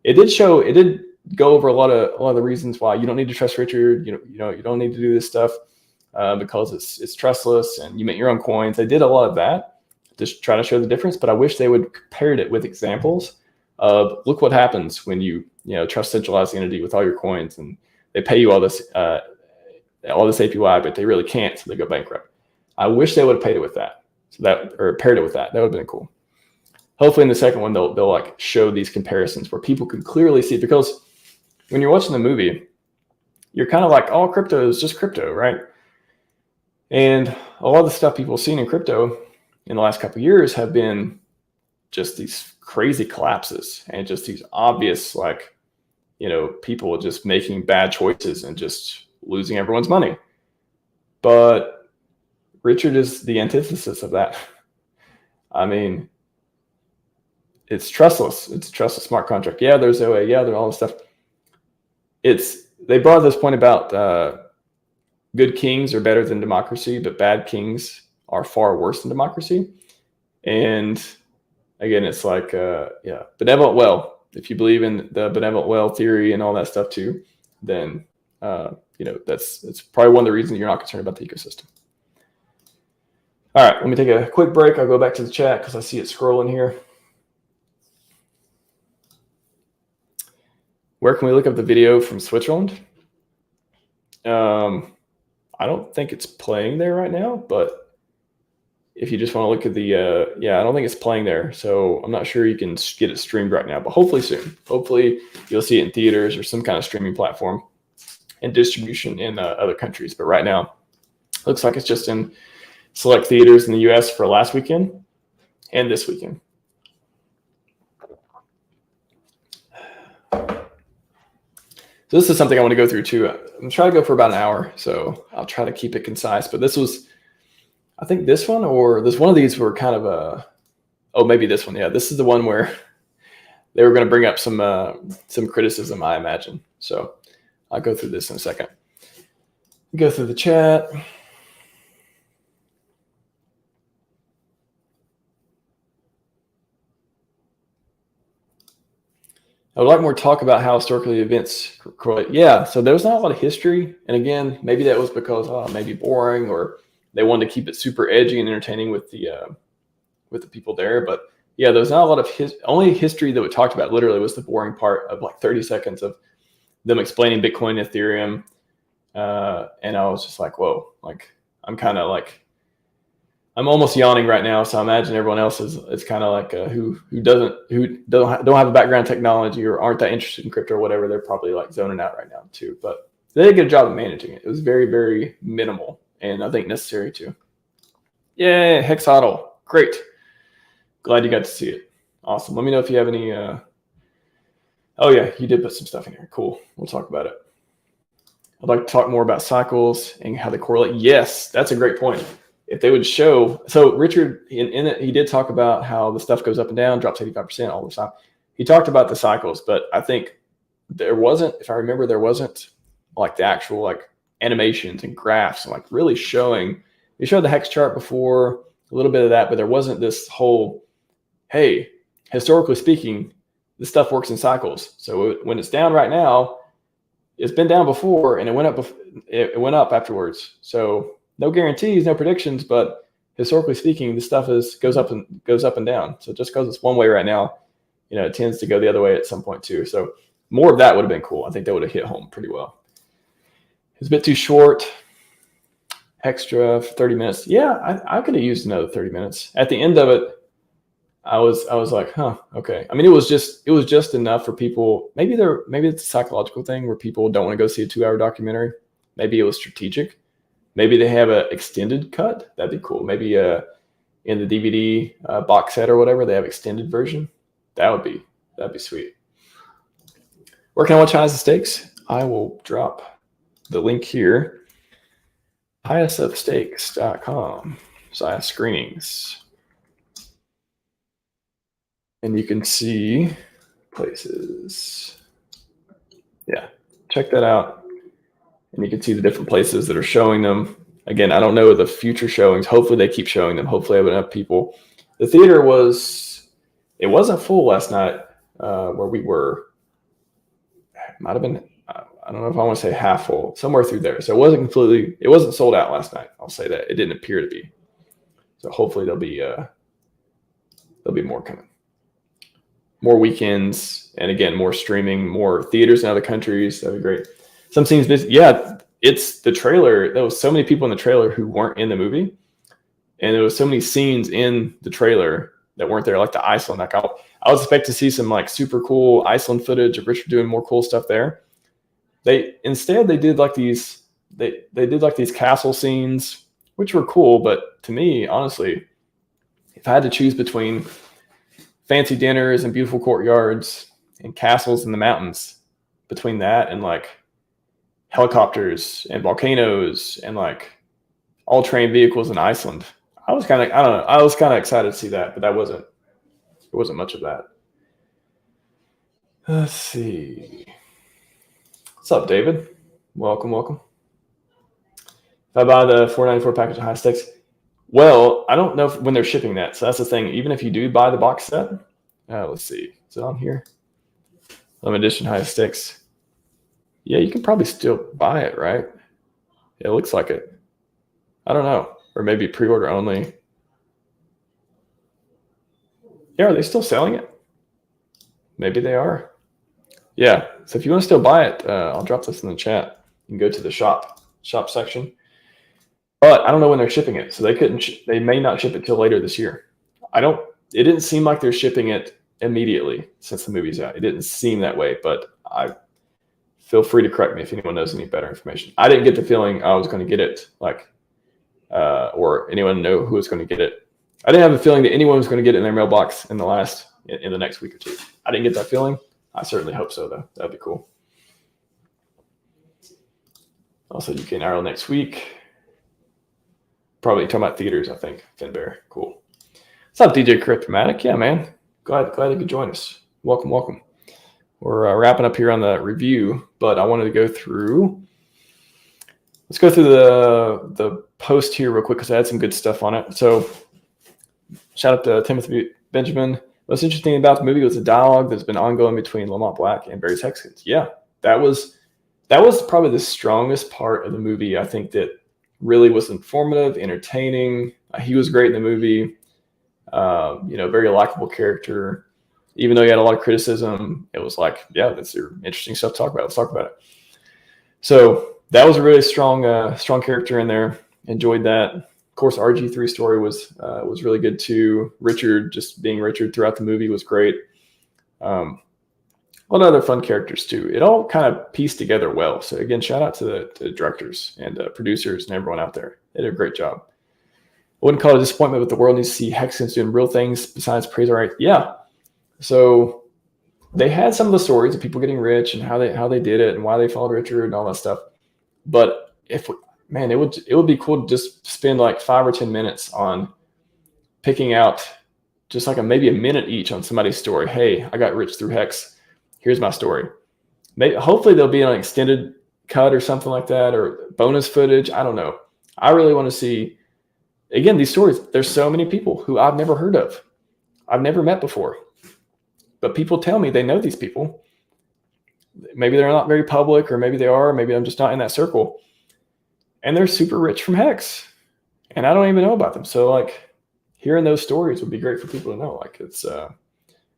It did go over a lot of the reasons why you don't need to trust Richard. You don't need to do this stuff because it's trustless and you make your own coins. They did a lot of that, just try to show the difference. But I wish they would compared it with examples of look what happens when you trust centralized entity with all your coins and they pay you all this APY, but they really can't, so they go bankrupt. I wish they would have paid it with that, or paired it with that. That would have been cool. Hopefully in the second one, they'll like show these comparisons where people can clearly see, because when you're watching the movie, you're kind of like, oh, crypto is just crypto, right? And a lot of the stuff people have seen in crypto in the last couple of years have been just these crazy collapses and just these obvious, like, people just making bad choices and just losing everyone's money. But Richard is the antithesis of that. It's trustless. It's a trustless smart contract. Yeah, there's OA. Yeah, there's all this stuff. They brought up this point about good kings are better than democracy, but bad kings are far worse than democracy. And again, it's like, benevolent well. If you believe in the benevolent well theory and all that stuff too, then that's probably one of the reasons you're not concerned about the ecosystem. All right, let me take a quick break. I'll go back to the chat because I see it scrolling here. Where can we look up the video from Switzerland? I don't think it's playing there right now, but if you just want to look at the, I don't think it's playing there. So I'm not sure you can get it streamed right now, but hopefully soon. Hopefully you'll see it in theaters or some kind of streaming platform and distribution in other countries. But right now, looks like it's just in select theaters in the US for last weekend and this weekend. So this is something I want to go through too. I'm trying to go for about an hour, so I'll try to keep it concise. But this was, I think this one or this one of these were kind of maybe this one. Yeah, this is the one where they were going to bring up some criticism, I imagine. So I'll go through this in a second. Go through the chat. I would like more talk about how historically events correlate. Yeah, so there was not a lot of history. And again, maybe that was because maybe boring, or they wanted to keep it super edgy and entertaining with the people there. But yeah, there was not a lot of only history that we talked about literally was the boring part of like 30 seconds of them explaining Bitcoin and Ethereum. And I was just like, whoa, like I'm almost yawning right now. So I imagine everyone else is kind of like who don't have a background in technology or aren't that interested in crypto or whatever. They're probably like zoning out right now too. But they did a good job of managing it. It was very, very minimal and I think necessary too. Yeah, HEX HODL. Great. Glad you got to see it. Awesome. Let me know if you have any. Oh yeah, you did put some stuff in here. Cool. We'll talk about it. I'd like to talk more about cycles and how they correlate. Yes, that's a great point. If they would show, so Richard in it, he did talk about how the stuff goes up and down, drops 85% all the time. He talked about the cycles, but I think there wasn't, if I remember, there wasn't like the actual like animations and graphs and like really showing. They showed the HEX chart before, a little bit of that, but there wasn't this whole, hey, historically speaking, this stuff works in cycles. So when it's down right now, it's been down before and it went up. It went up afterwards. So no guarantees, no predictions, but historically speaking, this stuff goes up and down. So just because it's one way right now, it tends to go the other way at some point too. So more of that would have been cool. I think that would have hit home pretty well. It's a bit too short. Extra for 30 minutes. Yeah, I could have used another 30 minutes. At the end of it, I was like, huh, okay. I mean, it was just enough for people. Maybe it's a psychological thing where people don't want to go see a 2-hour documentary. Maybe it was strategic. Maybe they have an extended cut. That'd be cool. Maybe in the DVD box set or whatever, they have extended version. That'd be sweet. Where can I watch Highest Stakes? I will drop the link here. highestofstakes.com. screenings. And you can see places. Yeah, check that out. And you can see the different places that are showing them. Again, I don't know the future showings. Hopefully they keep showing them. Hopefully I have enough people. The theater it wasn't full last night where we were. It might have been, I don't know if I want to say half full, somewhere through there. So it wasn't sold out last night. I'll say that. It didn't appear to be. So hopefully there'll be more coming. More weekends, and again, more streaming, more theaters in other countries. That'd be great. Some scenes, yeah, it's the trailer. There was so many people in the trailer who weren't in the movie, and there was so many scenes in the trailer that weren't there, like the Iceland. Like I was expecting to see some like super cool Iceland footage of Richard doing more cool stuff there. They did like these. They did like these castle scenes, which were cool, but to me, honestly, if I had to choose between fancy dinners and beautiful courtyards and castles in the mountains, between that and like helicopters and volcanoes and like all-terrain vehicles in Iceland, I was kind of excited to see that, but there wasn't much of that. Let's see. What's up, David? Welcome. If I buy the $4.94 package of High Stakes, well, I don't know when they're shipping that. So that's the thing. Even if you do buy the box set, let's see. Is it on here? Limited edition High Stakes. Yeah, you can probably still buy it, right? It looks like it. I don't know. Or maybe pre-order only. Yeah, are they still selling it? Maybe they are. Yeah. So if you want to still buy it, I'll drop this in the chat. You can go to the shop section. But I don't know when they're shipping it, so they may not ship it till later this year. It didn't seem like they're shipping it immediately since the movie's out. It didn't seem that way, but I feel free to correct me if anyone knows any better information. I didn't get the feeling I was going to get it, or anyone know who was going to get it. I didn't have a feeling that anyone was going to get it in their mailbox in the next week or two. I didn't get that feeling. I certainly hope so, though. That'd be cool. Also, UK and Ireland next week. Probably talking about theaters, I think. Finbear, cool. What's up, DJ Cryptomatic? Yeah, man. Glad you could join us. Welcome. We're wrapping up here on the review, but I wanted to go through. Let's go through the post here real quick because I had some good stuff on it. So, shout out to Timothy Benjamin. What's interesting about the movie was the dialogue that's been ongoing between Lamont Black and Barry Hexkins. Yeah, that was probably the strongest part of the movie. I think that really was informative, entertaining. He was great in the movie. Very likable character. Even though he had a lot of criticism, it was like, yeah, that's interesting stuff to talk about. Let's talk about it. So that was a really strong character in there. Enjoyed that. Of course, RG3 story was really good too. Richard, just being Richard throughout the movie, was great. A lot of other fun characters too. It all kind of pieced together well. So again, shout out to the directors and producers and everyone out there. They did a great job. I wouldn't call it a disappointment, but the world needs to see Hexkins doing real things besides praise and right. Yeah. So they had some of the stories of people getting rich and how they did it and why they followed Richard and all that stuff. But it would be cool to just spend like 5 or 10 minutes on picking out just like maybe a minute each on somebody's story. Hey, I got rich through Hex. Here's my story. Hopefully there'll be an extended cut or something like that, or bonus footage. I don't know. I really want to see, again, these stories. There's so many people who I've never heard of. I've never met before. But people tell me they know these people. Maybe they're not very public, or maybe they are. Maybe I'm just not in that circle. And they're super rich from HEX. And I don't even know about them. So like hearing those stories would be great for people to know. Like it's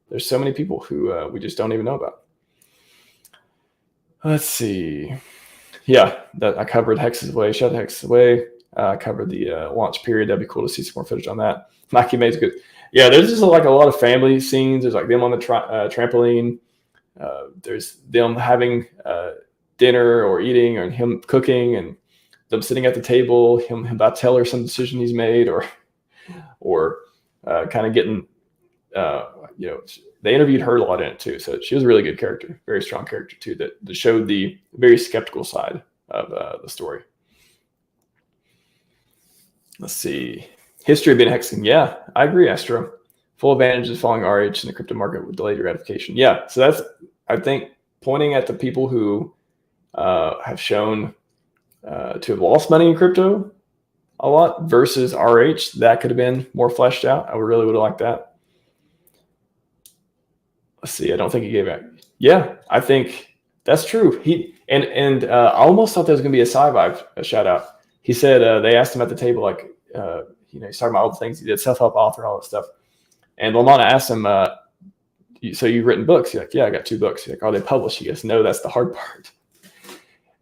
there's so many people who we just don't even know about. Let's see. Yeah, that I covered Hex's Way, shut Hex's Way. I covered the launch period. That'd be cool to see some more footage on that. Mikey Mae's good. Yeah, there's just like a lot of family scenes. There's like them on the trampoline. There's them having dinner or eating, or him cooking, and them sitting at the table. Him about to tell her some decision he's made, or kind of getting, they interviewed her a lot in it too. So she was a really good character, very strong character too, that showed the very skeptical side of the story. Let's see. History of being hexing. Yeah, I agree, Astro. Full advantages following RH in the crypto market with delayed gratification. Yeah, so that's, I think, pointing at the people who have shown to have lost money in crypto a lot versus RH. That could have been more fleshed out. I really would have liked that. Let's see. I don't think he gave back. Yeah, I think that's true. He and I almost thought there was going to be a Scivive shout out. He said they asked him at the table, like, he's talking about all the things he did, self-help author, all that stuff. And Lamana asked him, so you've written books? He's like, yeah, I got 2 books. He's like, are they published? He goes, no, that's the hard part.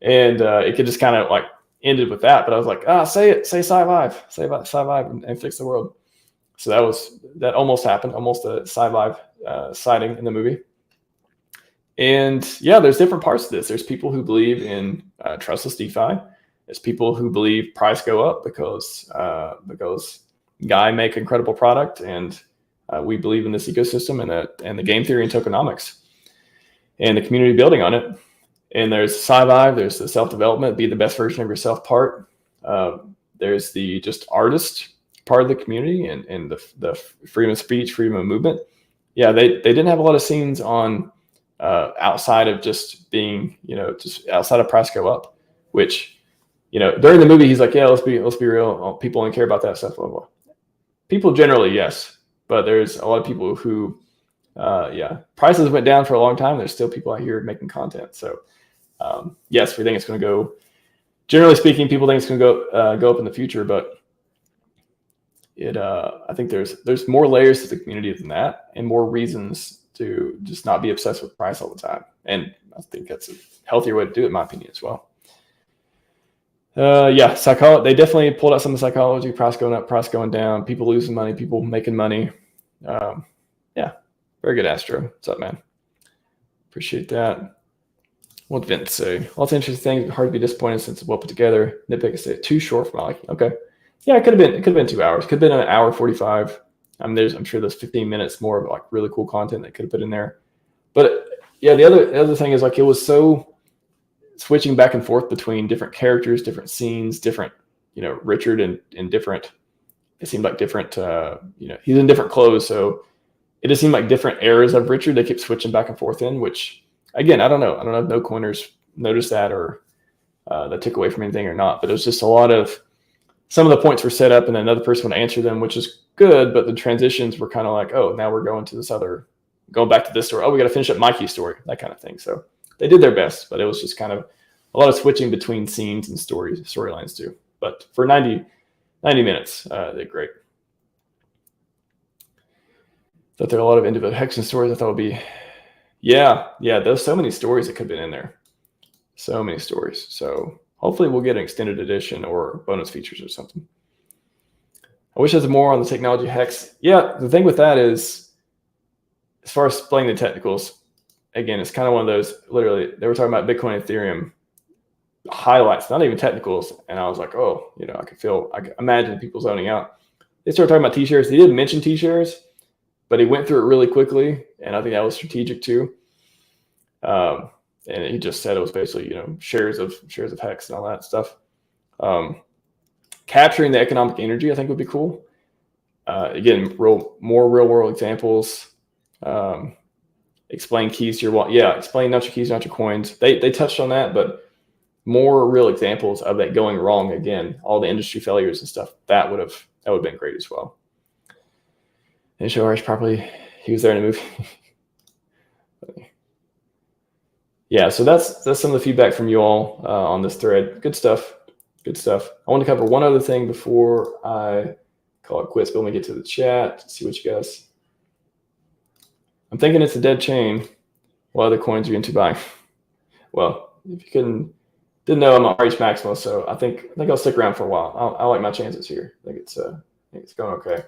And it could just kind of like ended with that. But I was like, say Scivive, say about Scivive and fix the world. So that almost happened, almost a Scivive sighting in the movie. And yeah, there's different parts of this. There's people who believe in trustless DeFi. There's people who believe price go up because Guy make incredible product, and we believe in this ecosystem and the game theory and tokenomics and the community building on it. And there's Scivive, there's the self-development, be the best version of yourself part. There's the just artist part of the community and the freedom of speech, freedom of movement. Yeah, they didn't have a lot of scenes on outside of just being, just outside of price go up, which, during the movie, he's like, yeah, let's be real. People only care about that stuff. Blah, blah. People generally, yes. But there's a lot of people who, prices went down for a long time. There's still people out here making content. So, yes, we think it's going to go, generally speaking, people think it's going to go up in the future. But I think there's more layers to the community than that, and more reasons to just not be obsessed with price all the time. And I think that's a healthier way to do it, in my opinion, as well. Psychology. They definitely pulled out some of the psychology. Price going up, price going down. People losing money, people making money. Very good, Astro. What's up, man? Appreciate that. What did Vince say? Lots of interesting things. Hard to be disappointed since it's well put together. Nitpick is too short for my liking. Okay. Yeah, it could have been 2 hours. Could have been an hour 45. I'm sure there's 15 minutes more of like really cool content that could have put in there. But yeah, the other thing is like it was so switching back and forth between different characters, different scenes, different, Richard and different. It seemed like different. He's in different clothes, so it just seemed like different eras of Richard. They kept switching back and forth in, which again, I don't know. I don't know if no coiners noticed that or that took away from anything or not. But it was just a lot of. Some of the points were set up and then another person would answer them, which is good. But the transitions were kind of like, oh, now we're going back to this story. Oh, we got to finish up Mikey's story, that kind of thing. So they did their best, but it was just kind of a lot of switching between scenes and storylines too. But for 90 minutes, they're great. That there are a lot of individual hexing stories. I thought would be, there's so many stories that could have been in there. So many stories. So hopefully we'll get an extended edition or bonus features or something. I wish there was more on the technology HEX. Yeah, the thing with that is, as far as explaining the technicals, again, it's kind of one of those, literally, they were talking about Bitcoin and Ethereum highlights, not even technicals. And I was like, oh, I could imagine people zoning out. They started talking about T-shares. He didn't mention T-shares, but he went through it really quickly. And I think that was strategic too. And he just said it was basically, shares of HEX and all that stuff. Capturing the economic energy, I think, would be cool. Again, more real world examples. Explain keys to your wallet. Yeah, explain not your keys, not your coins. They touched on that, but more real examples of that going wrong again, all the industry failures and stuff, that would have been great as well. And show ours properly. He was there in a movie. Yeah, so that's some of the feedback from you all on this thread. Good stuff. Good stuff. I want to cover one other thing before I call it quits, but let me get to the chat, see what you guys. I'm thinking it's a dead chain. What other coins are you into buying? Well, if you didn't know, I'm an RHMax, so I think I'll stick around for a while. I like my chances here. I think it's going okay.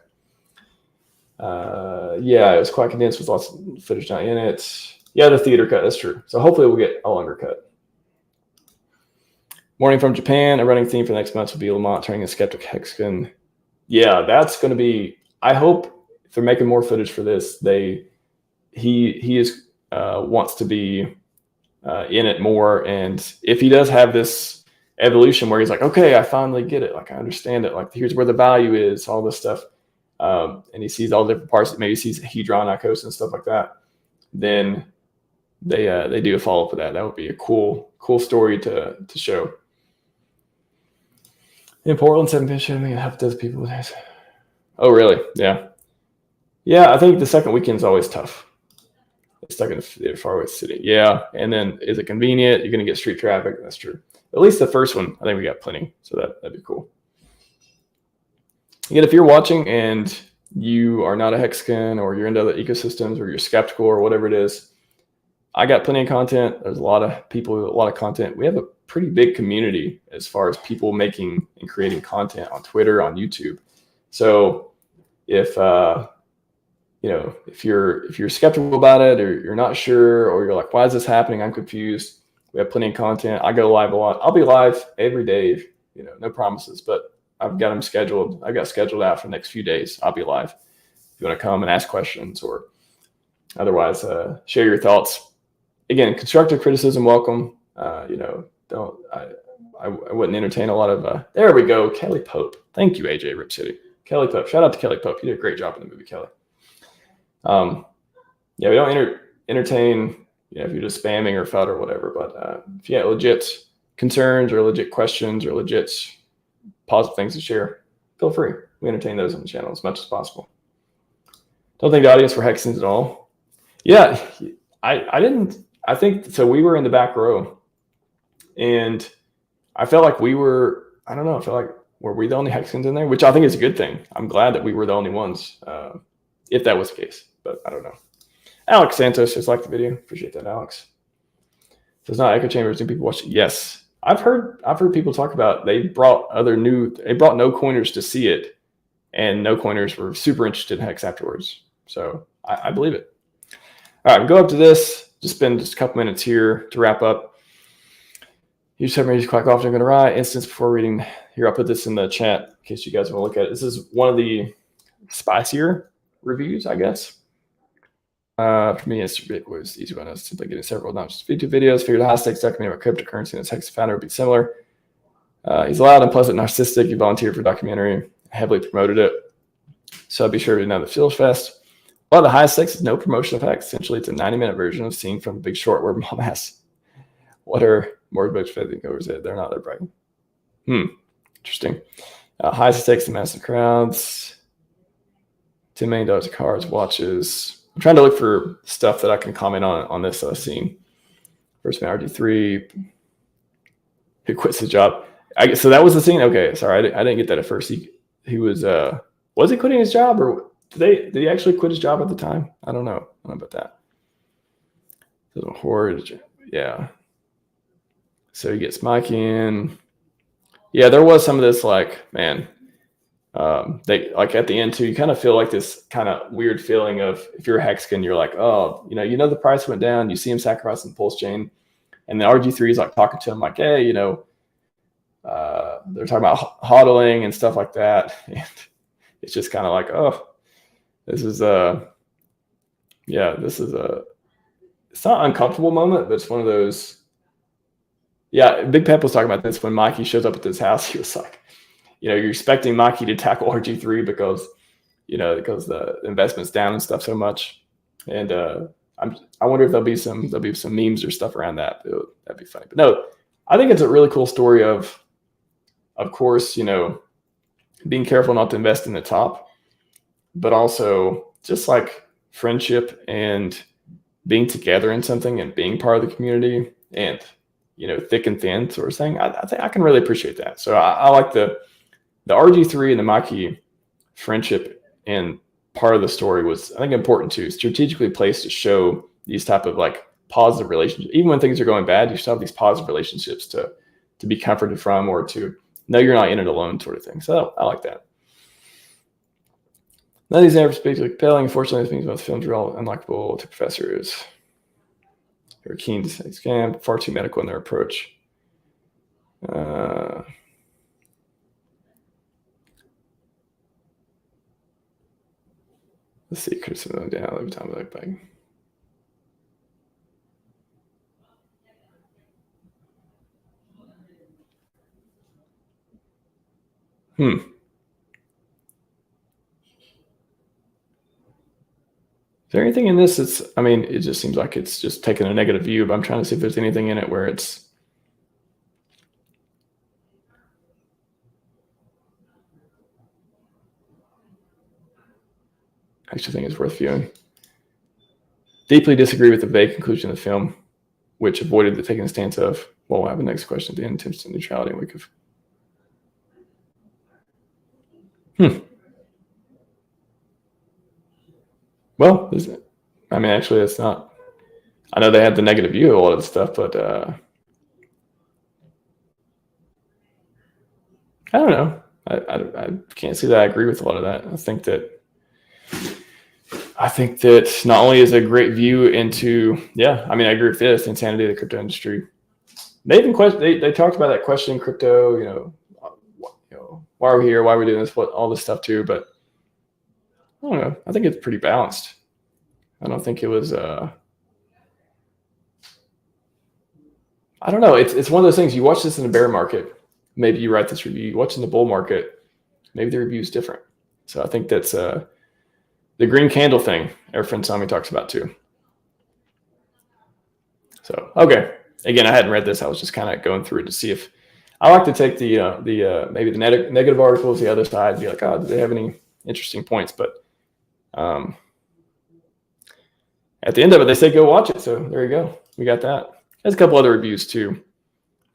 Yeah, it was quite condensed with lots of footage not in it. Yeah, the theater cut, that's true. So hopefully we'll get a longer cut. Morning from Japan. A running theme for the next month will be Lamont turning a skeptic hexagon. Yeah, that's going to be, I hope if they're making more footage for this, he wants to be in it more. And if he does have this evolution where he's like, okay, I finally get it. Like, I understand it. Like, here's where the value is, all this stuff. And he sees all the different parts, maybe sees Hedron, Icos, and stuff like that. Then they do a follow-up for that. That would be a cool story to show. In Portland, 7 fish, I think half dozen people. Oh, really? Yeah. Yeah, I think the second weekend is always tough. It's stuck in the faraway city. Yeah, and then is it convenient? You're going to get street traffic. That's true. At least the first one, I think we got plenty. So that'd be cool. Again, if you're watching and you are not a hexagon or you're into other ecosystems or you're skeptical or whatever it is, I got plenty of content. There's a lot of people with a lot of content. We have a pretty big community as far as people making and creating content on Twitter, on YouTube. So if you're skeptical about it or you're not sure or you're like, why is this happening? I'm confused. We have plenty of content. I go live a lot. I'll be live every day, no promises, but I've got them scheduled. I got scheduled out for the next few days. I'll be live. If you want to come and ask questions or otherwise share your thoughts. Again, constructive criticism, welcome. I wouldn't entertain a lot of, there we go, Kelly Pope. Thank you, AJ Rip City. Kelly Pope, shout out to Kelly Pope. You did a great job in the movie, Kelly. Yeah, we don't entertain, if you're just spamming or FUD or whatever, but if you have legit concerns or legit questions or legit positive things to share, feel free. We entertain those on the channel as much as possible. Don't think the audience for hexagons at all. Yeah, I didn't. I think so. We were in the back row, and I felt like we were. I don't know. I felt like were we the only hexagons in there, which I think is a good thing. I'm glad that we were the only ones, if that was the case. But I don't know. Alex Santos just liked the video. Appreciate that, Alex. So it's not echo chambers. Do people watch it? Yes, I've heard people talk about they brought no coiners to see it, and no coiners were super interested in Hex afterwards. So I believe it. All right, we'll go up to this. Just spend just a couple minutes here to wrap up. Huge submarines quite often going to write. Instance before reading. Here, I'll put this in the chat in case you guys want to look at it. This is one of the spicier reviews, I guess. For me, it was easy one. I was simply getting several not just YouTube videos. Figured a high stakes documentary about cryptocurrency and its Hex founder would be similar. He's loud, unpleasant, narcissistic. He volunteered for a documentary, heavily promoted it. So I'd be sure to know the Feels Fest. Well, the highest stakes is no promotion of Hex. Essentially, it's a 90-minute version of Scene from The Big Short where mom asks, what are mortgage fetting over it? They're not, they're bragging. Interesting. Highest stakes in massive crowds. $10 million of cards, watches. I'm trying to look for stuff that I can comment on this scene. First man, RD3. Who quits his job? So that was the scene? Okay, sorry. I didn't get that at first. He was he quitting his job or did he actually quit his job at the time? I don't know. I don't know about that. Little horde. Yeah. So he gets Mike in. Yeah, there was some of this man, they like at the end too, you kind of feel like this kind of weird feeling of if you're a hexagon, you're like, oh, the price went down, you see him sacrificing the PulseChain, and the RG3 is like talking to him like, hey, they're talking about hodling and stuff like that. And it's just kind of like, oh, it's not an uncomfortable moment, but it's one of those. Yeah, Big Pep was talking about this when Mikey shows up at this house. He was like, you're expecting Mikey to tackle RG3 because the investment's down and stuff so much. And I wonder if there'll be some memes or stuff around that. That'd be funny. But no, I think it's a really cool story of course, being careful not to invest in the top, but also just like friendship and being together in something and being part of the community and, thick and thin sort of thing. I think I can really appreciate that. So I like the RG3 and the Maki friendship, and part of the story was, I think, important to strategically placed to show these type of like positive relationships. Even when things are going bad, you still have these positive relationships to be comforted from, or to know you're not in it alone sort of thing. So I like that. None of these ever particularly compelling. Unfortunately, this means most films are all unlikable to professors. They're keen to say scam, far too medical in their approach. Let's see, criticism down every time I look back. Is there anything in this that's, it just seems like it's just taking a negative view, but I'm trying to see if there's anything in it where it's, I actually think it's worth viewing. Deeply disagree with the vague conclusion of the film, which avoided the taking the stance of, well, we'll have the next question at the end, attempts to neutrality and week of. Well, actually, it's not. I know they had the negative view of a lot of the stuff, but I don't know. I can't see that I agree with a lot of that. I think that not only is a great view into, I agree with this, insanity of the crypto industry. They even they talked about that question in crypto, why are we here? Why are we doing this? What, all this stuff too. But I don't know. I think it's pretty balanced. I don't think it was, I don't know. It's one of those things, you watch this in a bear market, maybe you write this review. You watch in the bull market, maybe the review is different. So I think that's the green candle thing our friend Sami talks about too. So, okay. Again, I hadn't read this. I was just kind of going through it to see if, I like to take the maybe the negative articles, the other side, be like, oh, do they have any interesting points? But at the end of it, they say go watch it. So there you go. We got that. There's a couple other reviews too.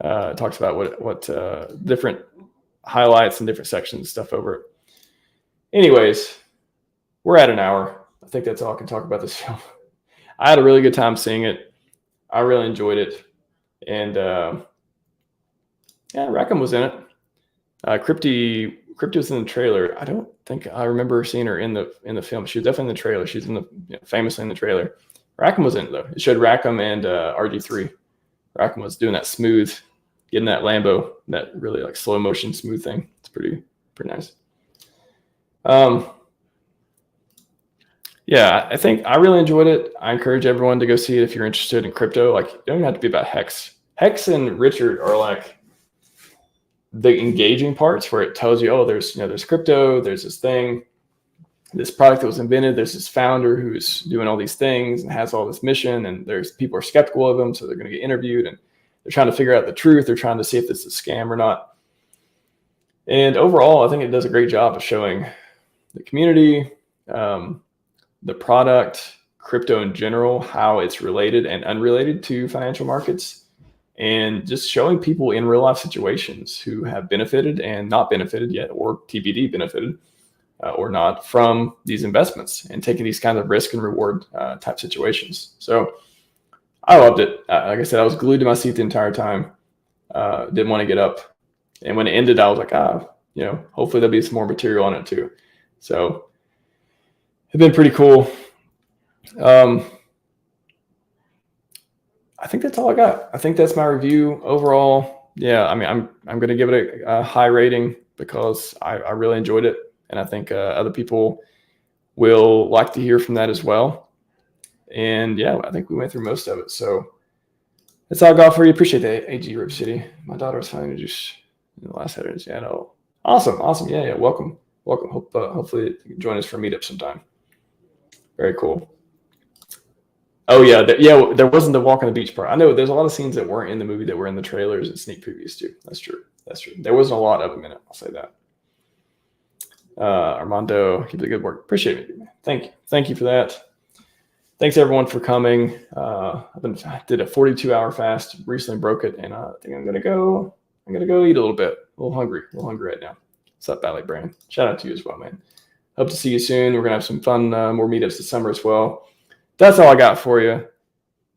Talks about what different highlights and different sections and stuff over it. Anyways, we're at an hour. I think that's all I can talk about this film. I had a really good time seeing it. I really enjoyed it. And Rackham was in it. Crypty was in the trailer. I don't think I remember seeing her in the film. She was definitely in the trailer. She's famously in the trailer. Rackham was in it though. It showed Rackham and RG3. Rackham was doing that smooth, getting that Lambo, that really like slow motion smooth thing. It's pretty nice. I think I really enjoyed it. I encourage everyone to go see it if you're interested in crypto. Like, it don't have to be about HEX. HEX and Richard are like the engaging parts where it tells you, oh, there's crypto, there's this thing, this product that was invented, there's this founder who's doing all these things and has all this mission, and there's people are skeptical of them, so they're going to get interviewed and they're trying to figure out the truth. They're trying to see if this is a scam or not. And overall, I think it does a great job of showing the community, the product, crypto in general, how it's related and unrelated to financial markets, and just showing people in real life situations who have benefited and not benefited yet, or TBD benefited or not from these investments, and taking these kind of risk and reward type situations. So I loved it. Like I said, I was glued to my seat the entire time. Didn't want to get up. And when it ended, I was like, hopefully there'll be some more material on it too. So it's been pretty cool. I think that's all I got. I think that's my review overall. I'm going to give it a high rating because I really enjoyed it. And I think other people will like to hear from that as well. And I think we went through most of it. So that's all I got for you. Appreciate that, AG Rip City. My daughter was finally just in the last headers. Yeah, no. Awesome. Yeah. Welcome. Hopefully you can join us for a meetup sometime. Very cool. Oh yeah, yeah. There wasn't the walk on the beach part. I know there's a lot of scenes that weren't in the movie that were in the trailers and sneak previews too. That's true. That's true. There wasn't a lot of them in it. I'll say that. Armando, keep the good work. Appreciate it, man. Thank you for that. Thanks everyone for coming. I did a 42-hour fast. Recently broke it, and I think I'm gonna go eat a little bit. A little hungry right now. What's up, Valley Brand? Shout out to you as well, man. Hope to see you soon. We're gonna have some fun, more meetups this summer as well. That's all I got for you.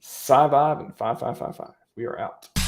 Scivive and 5555. We are out.